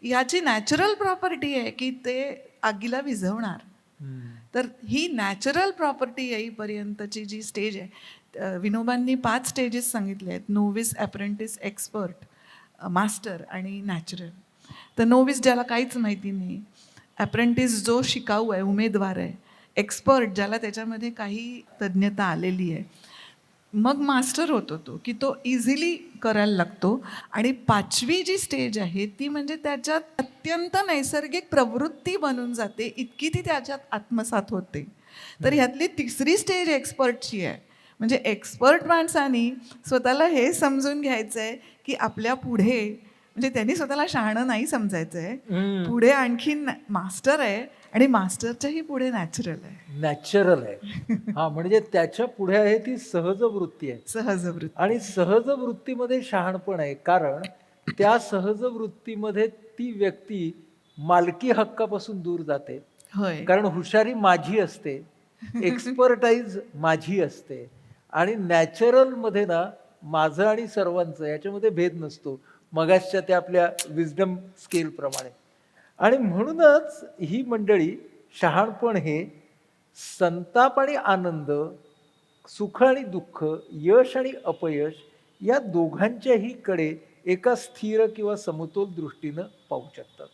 याची नॅचरल प्रॉपर्टी आहे की ते आगीला विझवणार. हम्म. तर ही नॅचरल प्रॉपर्टी येईपर्यंतची जी स्टेज आहे, विनोबांनी 5 स्टेजेस सांगितले आहेत: नोविस, अप्रेंटिस, एक्सपर्ट, मास्टर आणि नॅचरल. तर नोविस ज्याला काहीच माहिती नाही, अप्रेंटिस जो शिकाऊ आहे, उमेदवार आहे, एक्सपर्ट ज्याला त्याच्यामध्ये काही तज्ज्ञता आलेली आहे, मग मास्टर होतो तो की तो इझिली करायला लागतो. आणि 5वी जी स्टेज आहे ती म्हणजे त्याच्यात अत्यंत नैसर्गिक प्रवृत्ती बनून जाते, इतकी ती त्याच्यात आत्मसात होते. तर ह्यातली 3री स्टेज एक्सपर्टची आहे. म्हणजे एक्सपर्ट माणसानी स्वतःला हे समजून घ्यायचं आहे की आपल्या पुढे, म्हणजे त्यांनी स्वतःला शहाणं नाही समजायचं आहे, पुढे आणखीन मास्टर आहे आणि मास्टरच्याही पुढे नॅचरल आहे. नॅचरल आहे. हा, म्हणजे त्याच्या पुढे आहे ती सहज वृत्ती आहे. सहज वृत्ती. आणि सहज वृत्तीमध्ये शहाणपण आहे, कारण त्या सहज वृत्तीमध्ये ती व्यक्ती मालकी हक्कापासून दूर जाते. होय. कारण हुशारी माझी असते, एक्सपर्टाईज माझी असते. आणि नॅचरल मध्ये ना माझं आणि सर्वांचं याच्यामध्ये भेद नसतो, मगासच्या त्या आपल्या विजडम स्केल प्रमाणे. आणि म्हणूनच ही मंडळी शहाणपण हे संताप आणि आनंद, सुख आणि दुःख, यश आणि अपयश या दोघांच्याही कडे एका स्थिर किंवा समतोल दृष्टीनं पाहू शकतात.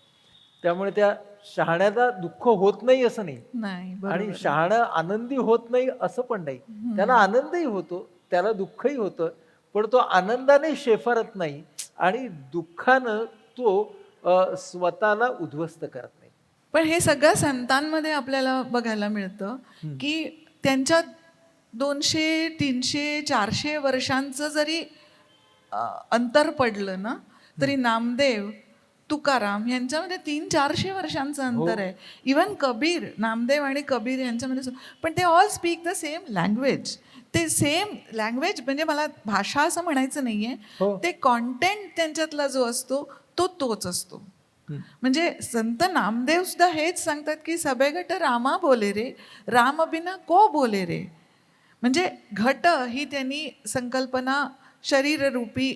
त्यामुळे त्या शहाण्याला दुःख होत नाही असं नाही, नाही, आणि बरोबर. शहाणा आनंदी होत नाही असं पण नाही. त्याला आनंदही होतो, त्याला दुःखही होतं, पण तो आनंदाने शेफारत नाही आणि दुःखानं तो स्वतःला उद्ध्वस्त करत नाही. पण हे सगळ्या संतांमध्ये आपल्याला बघायला मिळतं की त्यांच्या 200, 300, 400 वर्षांचं जरी अंतर पडलं ना, तरी नामदेव, तुकाराम यांच्यामध्ये 300-400 वर्षांचं अंतर आहे. इवन कबीर, नामदेव आणि कबीर यांच्यामध्ये, पण ते all speak the same language. ते सेम लँग्वेज, म्हणजे मला भाषा असं म्हणायचं नाहीये, ते कॉन्टेंट त्यांच्यातला जो असतो तो तोच असतो. म्हणजे संत नामदेव सुद्धा हेच सांगतात की सबेगट रामा बोले रे, राम बिना को बोले रे. म्हणजे घट ही त्यांनी संकल्पना शरीररूपी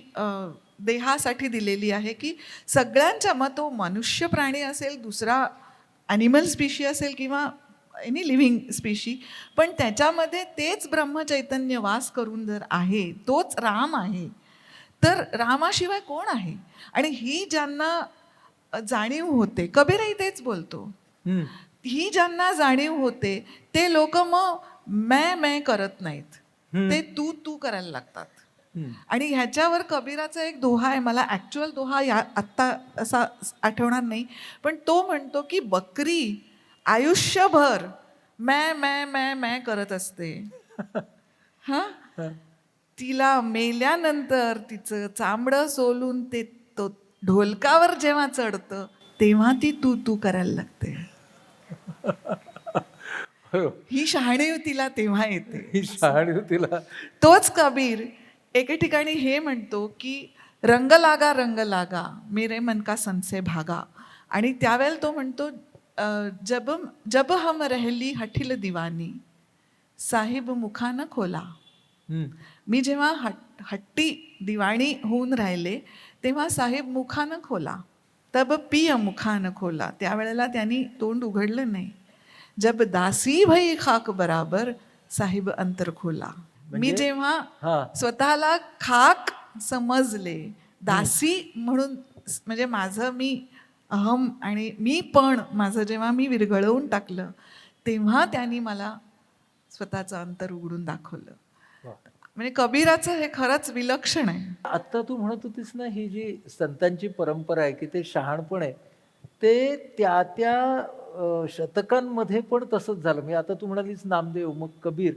देहासाठी दिलेली आहे की सगळ्यांच्या, मग तो मनुष्य प्राणी असेल, दुसरा ॲनिमल स्पीशी असेल किंवा एनी लिव्हिंग स्पीशी, पण त्याच्यामध्ये तेच ब्रह्मचैतन्य वास करून जर आहे, तोच राम आहे, तर रामाशिवाय कोण आहे? आणि ही ज्यांना जाणीव होते, कबीरही तेच बोलतो, ही ज्यांना जाणीव होते ते लोक मग मैं करत नाहीत, ते तू करायला लागतात. आणि ह्याच्यावर कबीराचा एक दोहा आहे, मला ॲक्च्युअल दोहा आत्ता असा आठवणार नाही, पण तो म्हणतो की बकरी आयुष्यभर मैं करत असते. तिला मेल्यानंतर तिचं चामडं सोलून ते तो ढोलकावर जेव्हा चढतं तेव्हा ती तू करायला लागते. ही शहाणीव तिला तेव्हा येते. ही शहाणीव तिला. तोच कबीर एके ठिकाणी हे म्हणतो की रंग लागा मेरे मन का सन से भागा, आणि त्यावेळेला तो म्हणतो जब जब हम रहली हठील दिवानी साहिब मुखान खोला. मी जेव्हा हट्टी दिवाणी होऊन राहिले तेव्हा साहेब मुखानं खोला. तब पिय मुखानं खोला. त्यावेळेला त्यांनी तोंड उघडलं नाही. जब दासी भई खाक बराबर साहेब अंतर खोला. मी जेव्हा स्वतःला खाक समजले, दासी म्हणून, म्हणजे माझं मी अहम आणि मी पण माझं जेव्हा मी विरघळवून टाकलं तेव्हा त्यांनी मला स्वतःचं अंतर उघडून दाखवलं. म्हणजे कबीराचं हे खरंच विलक्षण आहे. आता तू म्हणत होतीस ना, ही जी संतांची परंपरा आहे की ते शहाणपण आहे, ते त्या त्या शतकांमध्ये पण तसंच झालं. म्हणजे आता तू म्हणालीस नामदेव, मग कबीर,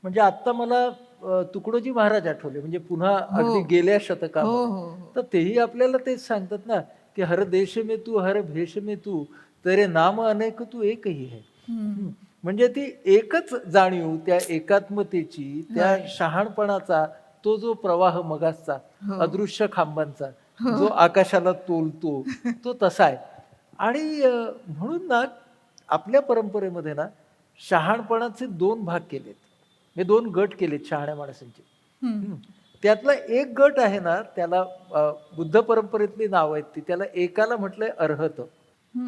म्हणजे आता मला तुकडोजी महाराज आठवले, म्हणजे पुन्हा अगदी गेल्या शतकामध्ये. तर तेही आपल्याला तेच सांगतात ना की हर देश में तू हर भेष में तू तेरे नाम अनेक तू एकही है. म्हणजे ती एकच जाणीव त्या एकात्मतेची, त्या शहाणपणाचा तो जो प्रवाह मगासचा अदृश्य खांबांचा जो आकाशाला तोलतो तो तसा आहे. आणि म्हणून ना आपल्या परंपरेमध्ये ना शहाणपणाचे 2 भाग केलेत, हे 2 गट केलेत शहाण्या माणसांचे. त्यातला एक गट आहे ना, त्याला बुद्ध परंपरेतली नाव आहेत ती, त्याला एकाला म्हटलंय अर्हत.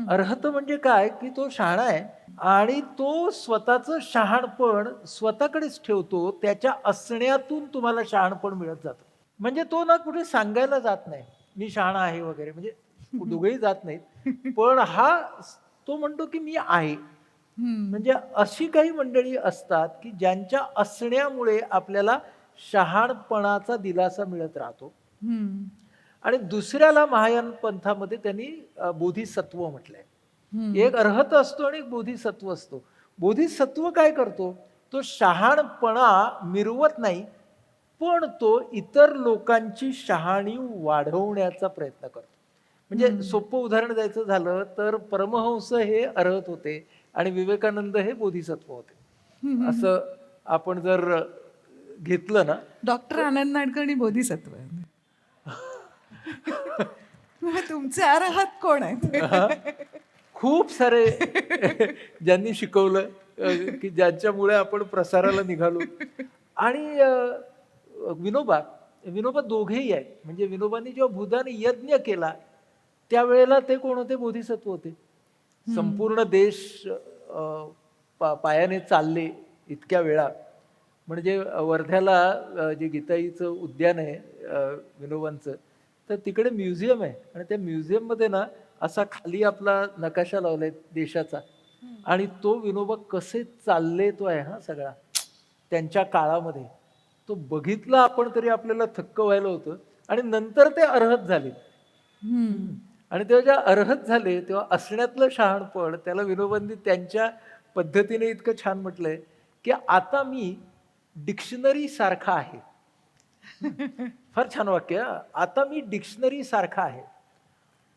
अर्हत म्हणजे काय की तो शहाणा आहे आणि तो स्वतःचं शहाणपण स्वतःकडेच ठेवतो. त्याच्या असण्यातून तुम्हाला शहाणपण मिळत जातं. म्हणजे तो ना कुठे सांगायला जात नाही मी शहाणा आहे वगैरे, म्हणजे दोघेही जात नाहीत, पण तो म्हणतो की मी आहे. म्हणजे अशी काही मंडळी असतात की ज्यांच्या असण्यामुळे आपल्याला शहाणपणाचा दिलासा मिळत राहतो. आणि दुसऱ्याला महायान पंथामध्ये त्यांनी बोधिसत्व म्हटलंय. एक अर्हत असतो आणि एक बोधिसत्व असतो. बोधिसत्व काय करतो, तो शहाणपणा मिरवत नाही, पण तो इतर लोकांची शहाणी वाढवण्याचा प्रयत्न करतो. म्हणजे सोपं उदाहरण द्यायचं झालं तर परमहंस हे अर्हत होते आणि विवेकानंद हे बोधिसत्व होते. असं आपण जर घेतलं ना. डॉक्टर आनंद नाडकर्णी बोधिसत्व. तुमचे अर्हत कोण आहेत? खूप सारे ज्यांनी शिकवलं की ज्यांच्यामुळे आपण प्रसाराला निघालो. आणि विनोबा दोघेही आहेत. म्हणजे विनोबांनी जेव्हा भूदान यज्ञ केला त्यावेळेला ते कोण होते, बोधिसत्व होते. संपूर्ण देश पायाने चालले इतक्या वेळा. म्हणजे वर्ध्याला जे गीताईचं उद्यान आहे विनोबांचं, तर तिकडे म्युझियम आहे आणि त्या म्युझियम मध्ये ना असा खाली आपला नकाशा लावलाय देशाचा आणि तो विनोबा कसे चालले तो आहे हा सगळा त्यांच्या काळामध्ये. तो बघितला आपण तरी आपल्याला थक्क व्हायला होतं. आणि नंतर ते अर्हत झाले. आणि तेव्हा जेव्हा अर्हत झाले तेव्हा असण्यातलं शहाणपण त्याला विनोबांनी त्यांच्या पद्धतीने इतकं छान म्हटलंय की आता मी डिक्शनरी सारखा आहे. फार छान वाक्य. आता मी डिक्शनरी सारखा आहे.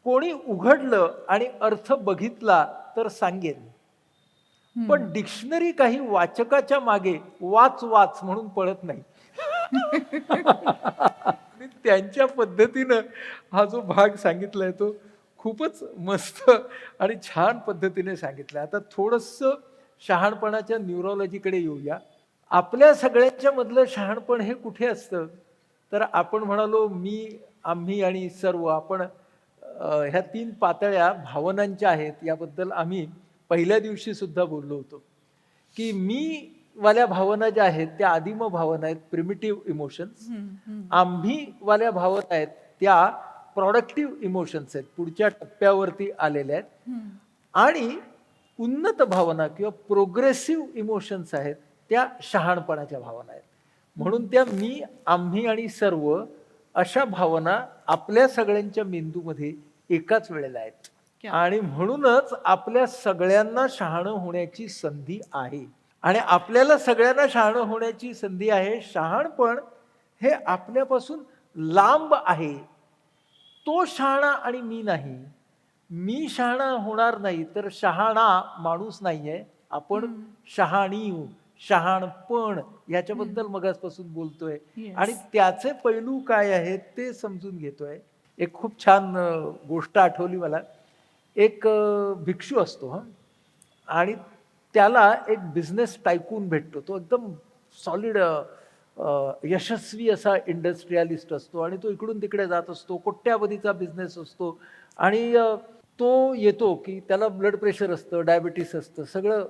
कोणी उघडलं आणि अर्थ बघितला तर सांगेन, पण डिक्शनरी काही वाचकाच्या मागे वाच वाच म्हणून पळत नाही. त्यांच्या पद्धतीनं हा जो भाग सांगितलाय तो खूपच मस्त आणि छान पद्धतीने सांगितलाय. आता थोडंसं शहाणपणाच्या न्यूरोलॉजीकडे येऊया. आपल्या सगळ्यांच्या मधलं शहाणपण हे कुठे असतं, तर आपण म्हणालो मी, आम्ही आणि सर्व. आपण ह्या 3 पातळ्या भावनांच्या आहेत याबद्दल आम्ही पहिल्या दिवशी सुद्धा बोललो होतो की मी वाल्या भावना ज्या आहेत त्या आदिम भावना आहेत, प्रिमिटिव्ह इमोशन्स. आम्ही वाल्या भावना आहेत त्या प्रोडक्टिव्ह इमोशन्स आहेत, पुढच्या टप्प्यावरती आलेल्या आहेत. आणि उन्नत भावना किंवा प्रोग्रेसिव्ह इमोशन्स आहेत त्या शहाणपणाच्या भावना आहेत. म्हणून त्या मी, आम्ही आणि सर्व अशा भावना आपल्या सगळ्यांच्या मेंदूमध्ये एकाच वेळेला आहेत. आणि म्हणूनच आपल्या सगळ्यांना शहाणं होण्याची संधी आहे. आणि आपल्याला सगळ्यांना शहाणं होण्याची संधी आहे. शहाणपण हे आपल्यापासून लांब आहे. तो शहाणा आणि मी नाही. मी शहाणा होणार नाही तर शहाणा माणूस नाहीये. आपण शहाणीव, शहाणपण याच्याबद्दल मगासपासून बोलतोय आणि त्याचे पैलू काय आहेत ते समजून घेतोय. एक खूप छान गोष्ट आठवली मला. एक भिक्षू असतो हं आणि त्याला एक बिझनेस टायकून भेटतो. तो एकदम सॉलिड यशस्वी असा इंडस्ट्रियलिस्ट असतो आणि तो इकडून तिकडे जात असतो. कोट्यावधीचा बिझनेस असतो आणि तो येतो की त्याला ब्लड प्रेशर असतं, डायबिटीस असतं, सगळं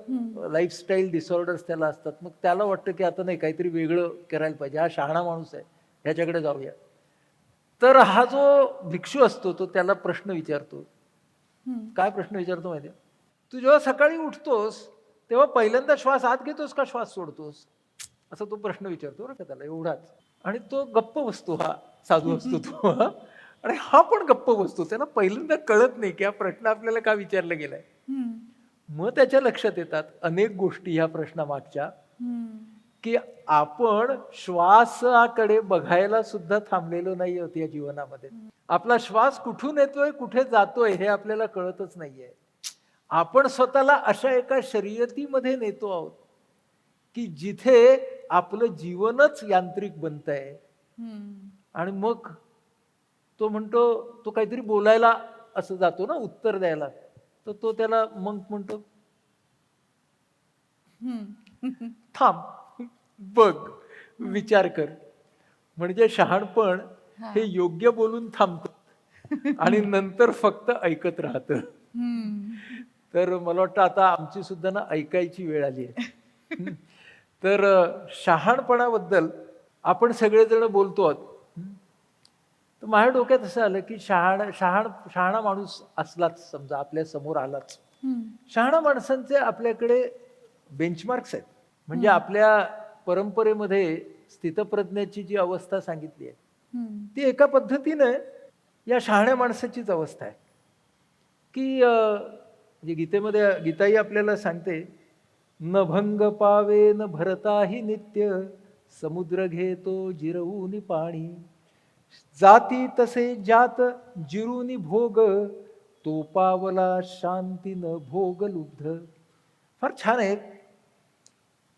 लाईफस्टाईल डिसऑर्डर्स त्याला असतात. मग त्याला वाटतं की आता नाही काहीतरी वेगळं करायला पाहिजे. हा शहाणा माणूस आहे, ह्याच्याकडे जाऊया. तर हा जो भिक्षू असतो तो त्याला प्रश्न विचारतो. काय प्रश्न विचारतो माहिती आहे? तू जेव्हा सकाळी उठतोस, तेव्हा पहिल्यांदा श्वास आत घेतोस का श्वास सोडतोस? असा तो प्रश्न विचारतो बरं का त्याला एवढाच. आणि तो गप्प बसतो हा साधू असतो तो हां. आणि हा पण गप्प बसतो. त्याला पहिल्यांदा कळत नाही की हा प्रश्न आपल्याला का विचारला गेलाय. मग त्याच्या लक्षात येतात अनेक गोष्टी ह्या प्रश्नामागच्या, की आपण श्वासाकडे बघायला सुद्धा थांबलेलो नाही आहोत या जीवनामध्ये. आपला श्वास कुठून येतोय, कुठे जातोय हे आपल्याला कळतच नाहीये. आपण स्वतःला अशा एका शर्यतीमध्ये नेतो आहोत, की जिथे आपलं जीवनच यांत्रिक बनतंय आणि मग तो म्हणतो, तो काहीतरी बोलायला असं जातो ना उत्तर द्यायला. तर तो त्याला मग म्हणतो, "थांब, बघ, विचार कर." म्हणजे शहाणपण हे योग्य बोलून थांबतं आणि नंतर फक्त ऐकत राहतं. तर मला वाटतं आता आमची सुद्धा ना ऐकायची वेळ आली आहे. तर शहाणपणाबद्दल आपण सगळेजण बोलतो आहोत. तर माझ्या डोक्यात असं आलं, की शहाणा माणूस असलाच समजा आपल्या समोर आलाच. शहाणा माणसांचे आपल्याकडे बेंचमार्क्स आहेत. म्हणजे आपल्या परंपरेमध्ये स्थितप्रज्ञाची जी अवस्था सांगितली आहे, ती एका पद्धतीने या शहाण्या माणसाचीच अवस्था आहे. की म्हणजे गीतेमध्ये गीताई आपल्याला सांगते, "न भंग पावे न भरताही नित्य, समुद्र घेतो जिरवून पाणी. जाती तसे जात जिरुनी भोग, तो पावला शांती न भोग लुब्ध." फार छान आहे.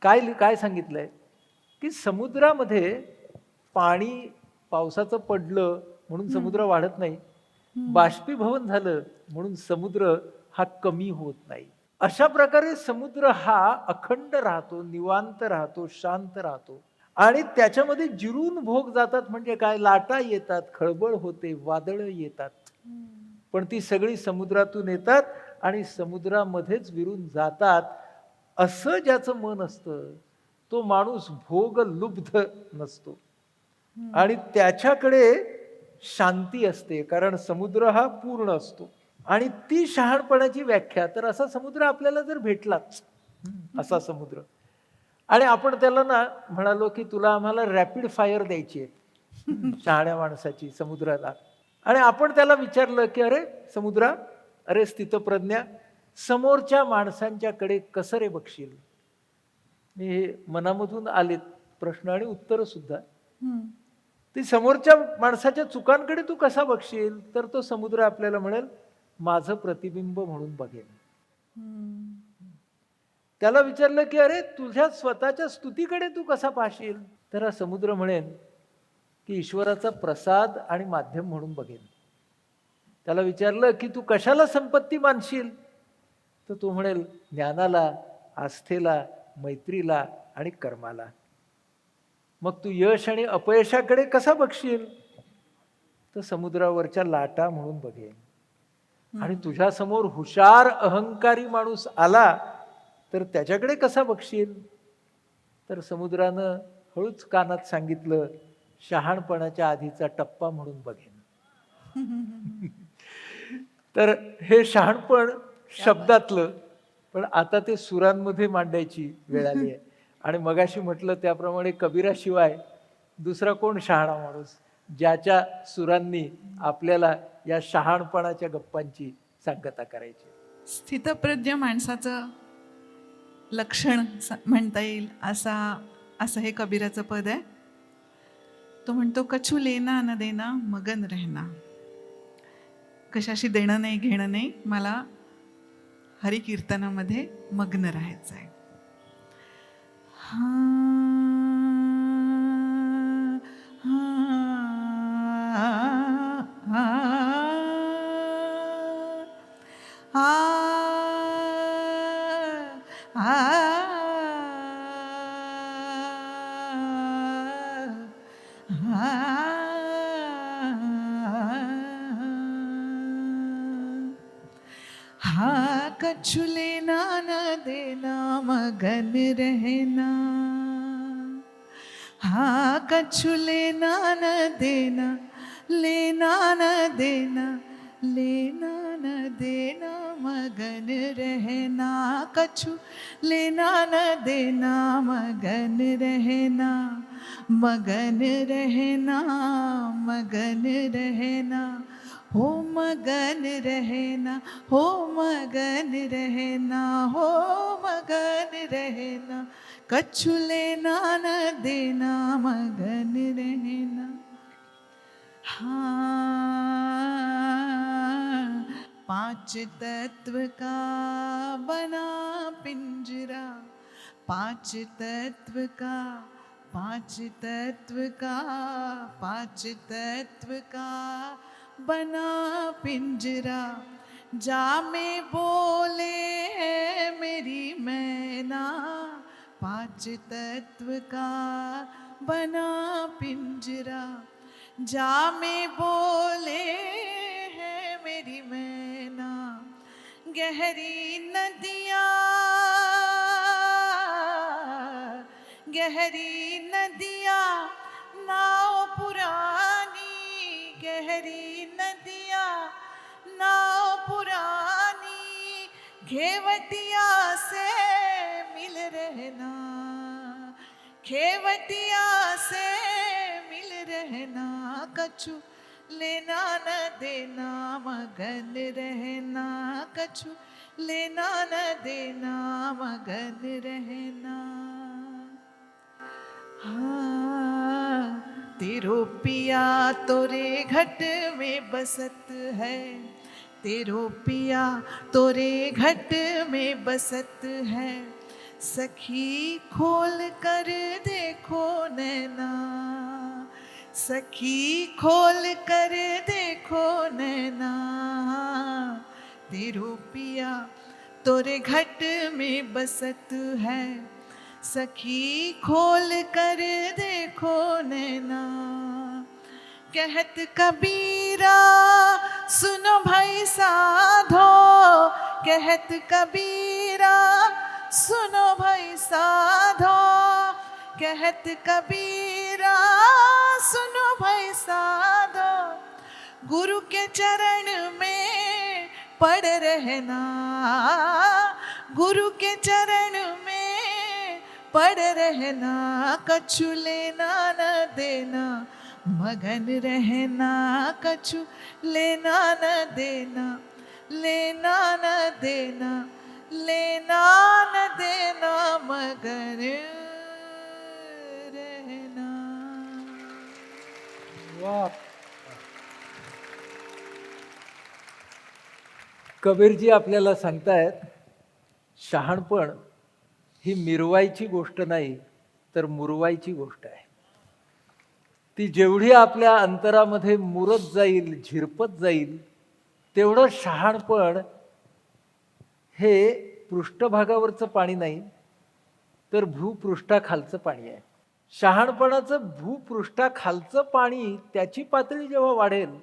काय काय सांगितलंय, की समुद्रामध्ये पाणी पावसाचं पडलं म्हणून समुद्र वाढत नाही. बाष्पीभवन झालं म्हणून समुद्र हा कमी होत नाही. अशा प्रकारे समुद्र हा अखंड राहतो, निवांत राहतो, शांत राहतो आणि त्याच्यामध्ये जिरून भोग जातात म्हणजे काय? लाटा येतात, खळबळ होते, वादळं येतात. पण ती सगळी समुद्रातून येतात आणि समुद्रामध्येच विरून जातात. असं ज्याचं मन असतं, तो माणूस भोगलुब्ध नसतो आणि त्याच्याकडे शांती असते. कारण समुद्र हा पूर्ण असतो आणि ती शहाणपणाची व्याख्या तर असा समुद्र आपल्याला जर भेटलाच, असा समुद्र आणि आपण त्याला ना म्हणालो, की तुला आम्हाला रॅपिड फायर द्यायची आहे शहाण्या माणसाची समुद्राला आणि आपण त्याला विचारलं, की "अरे समुद्रा, अरे स्थितप्रज्ञा, समोरच्या माणसांच्याकडे कसं रे बघशील?" मी हे मनामधून आलेत प्रश्न आणि उत्तरं सुद्धा. ती समोरच्या माणसाच्या चुकांकडे तू कसा बघशील? तर तो समुद्र आपल्याला म्हणेल, "माझं प्रतिबिंब म्हणून बघेन." त्याला विचारलं, की "अरे तुझ्या स्वतःच्या स्तुतीकडे तू कसा पाहशील?" तर हा समुद्र म्हणेन, की "ईश्वराचा प्रसाद आणि माध्यम म्हणून बघेन." त्याला विचारलं, की "तू कशाला संपत्ती मानशील?" तर तो म्हणेल, "ज्ञानाला, आस्थेला, मैत्रीला आणि कर्माला." मग तू यश आणि अपयशाकडे कसा बघशील? तर समुद्रावरच्या लाटा म्हणून बघेन. आणि तुझ्या समोर हुशार अहंकारी माणूस आला तर त्याच्याकडे कसा बघशील? तर समुद्रानं हळूच कानात सांगितलं, शहाणपणाच्या आधीचा टप्पा म्हणून बघेन. तर हे शहाणपण शब्दातलं, पण आता ते सुरांमध्ये मांडायची वेळ आली आहे. आणि मगाशी म्हटलं त्याप्रमाणे कबीराशिवाय दुसरा कोण शहाणा माणूस, ज्याच्या सुरांनी आपल्याला या शहाणपणाच्या गप्पांची सांगता करायची. स्थितप्रज्ञ माणसाचं लक्षण म्हणता येईल असं हे कबीराचं पद आहे. तो म्हणतो, "कछु लेना न देना मगन रहना." कशाशी देणं नाही घेणं नाही, मला हरिकीर्तनामध्ये मग्न राहायचं आहे. कछु लेना न देना मगन रहना, हाँ कछु लेना न देना, लेना न देना, लेना न देना मगन रहना, कछु लेना न देना मगन रहना, मगन रहना, मगन रहना, हो मगन रहना, हो मगन रहना, हो मगन रहना, कछु लेना न देना मगन रहना। हाँ पांच तत्व का बना पिंजरा, पांच तत्व का, पांच तत्व का, पांच तत्व का बना पिंजरा, जा में बोले है मेरी मैना, पांच तत्व का बना पिंजरा, जा में बोले है मेरी मैना, गहरी नदियाँ, गहरी नदियाँ नाव पुरानी, गहरी नदियाँ नाव पुरानी, घेवटिया से मिल रहना, घेवटिया से मिल रहना, कछु लेना न देना मगन रहना, कछु लेना न देना मगन रहना। हाँ तेरो पिया तोरे घट में बसत है, तेरो पिया तोरे घट में बसत है, सखी खोल कर देखो नैना, सखी खोल कर देखो नैना, तेरो पिया तोरे घट में बसत है, सखी खोल कर देखो नैना, कहत कबीरा सुनो भाई साधो, कहत कबीरा सुनो भाई साधो, कहत कबीरा सुनो भाई साधो, गुरु के चरण में पड़ रहना, गुरु के चरण में पड़ रहना, कछु लेना न देना मगन रहना, कछु लेना न देना, लेना न देना, लेना न देना मगन रहना। वा कबीरजी आपल्याला सांगतायत शहाणपण ही मिरवायची गोष्ट नाही तर मुरवायची गोष्ट आहे. ती जेवढी आपल्या अंतरामध्ये मुरत जाईल, झिरपत जाईल, तेवढं शहाणपण हे पृष्ठभागावरचं पाणी नाही तर भूपृष्ठाखालचं पाणी आहे. शहाणपणाचं भूपृष्ठाखालचं पाणी त्याची पातळी जेव्हा वाढेल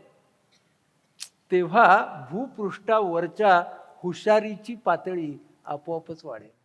तेव्हा भूपृष्ठावरच्या हुशारीची पातळी आपोआपच वाढेल.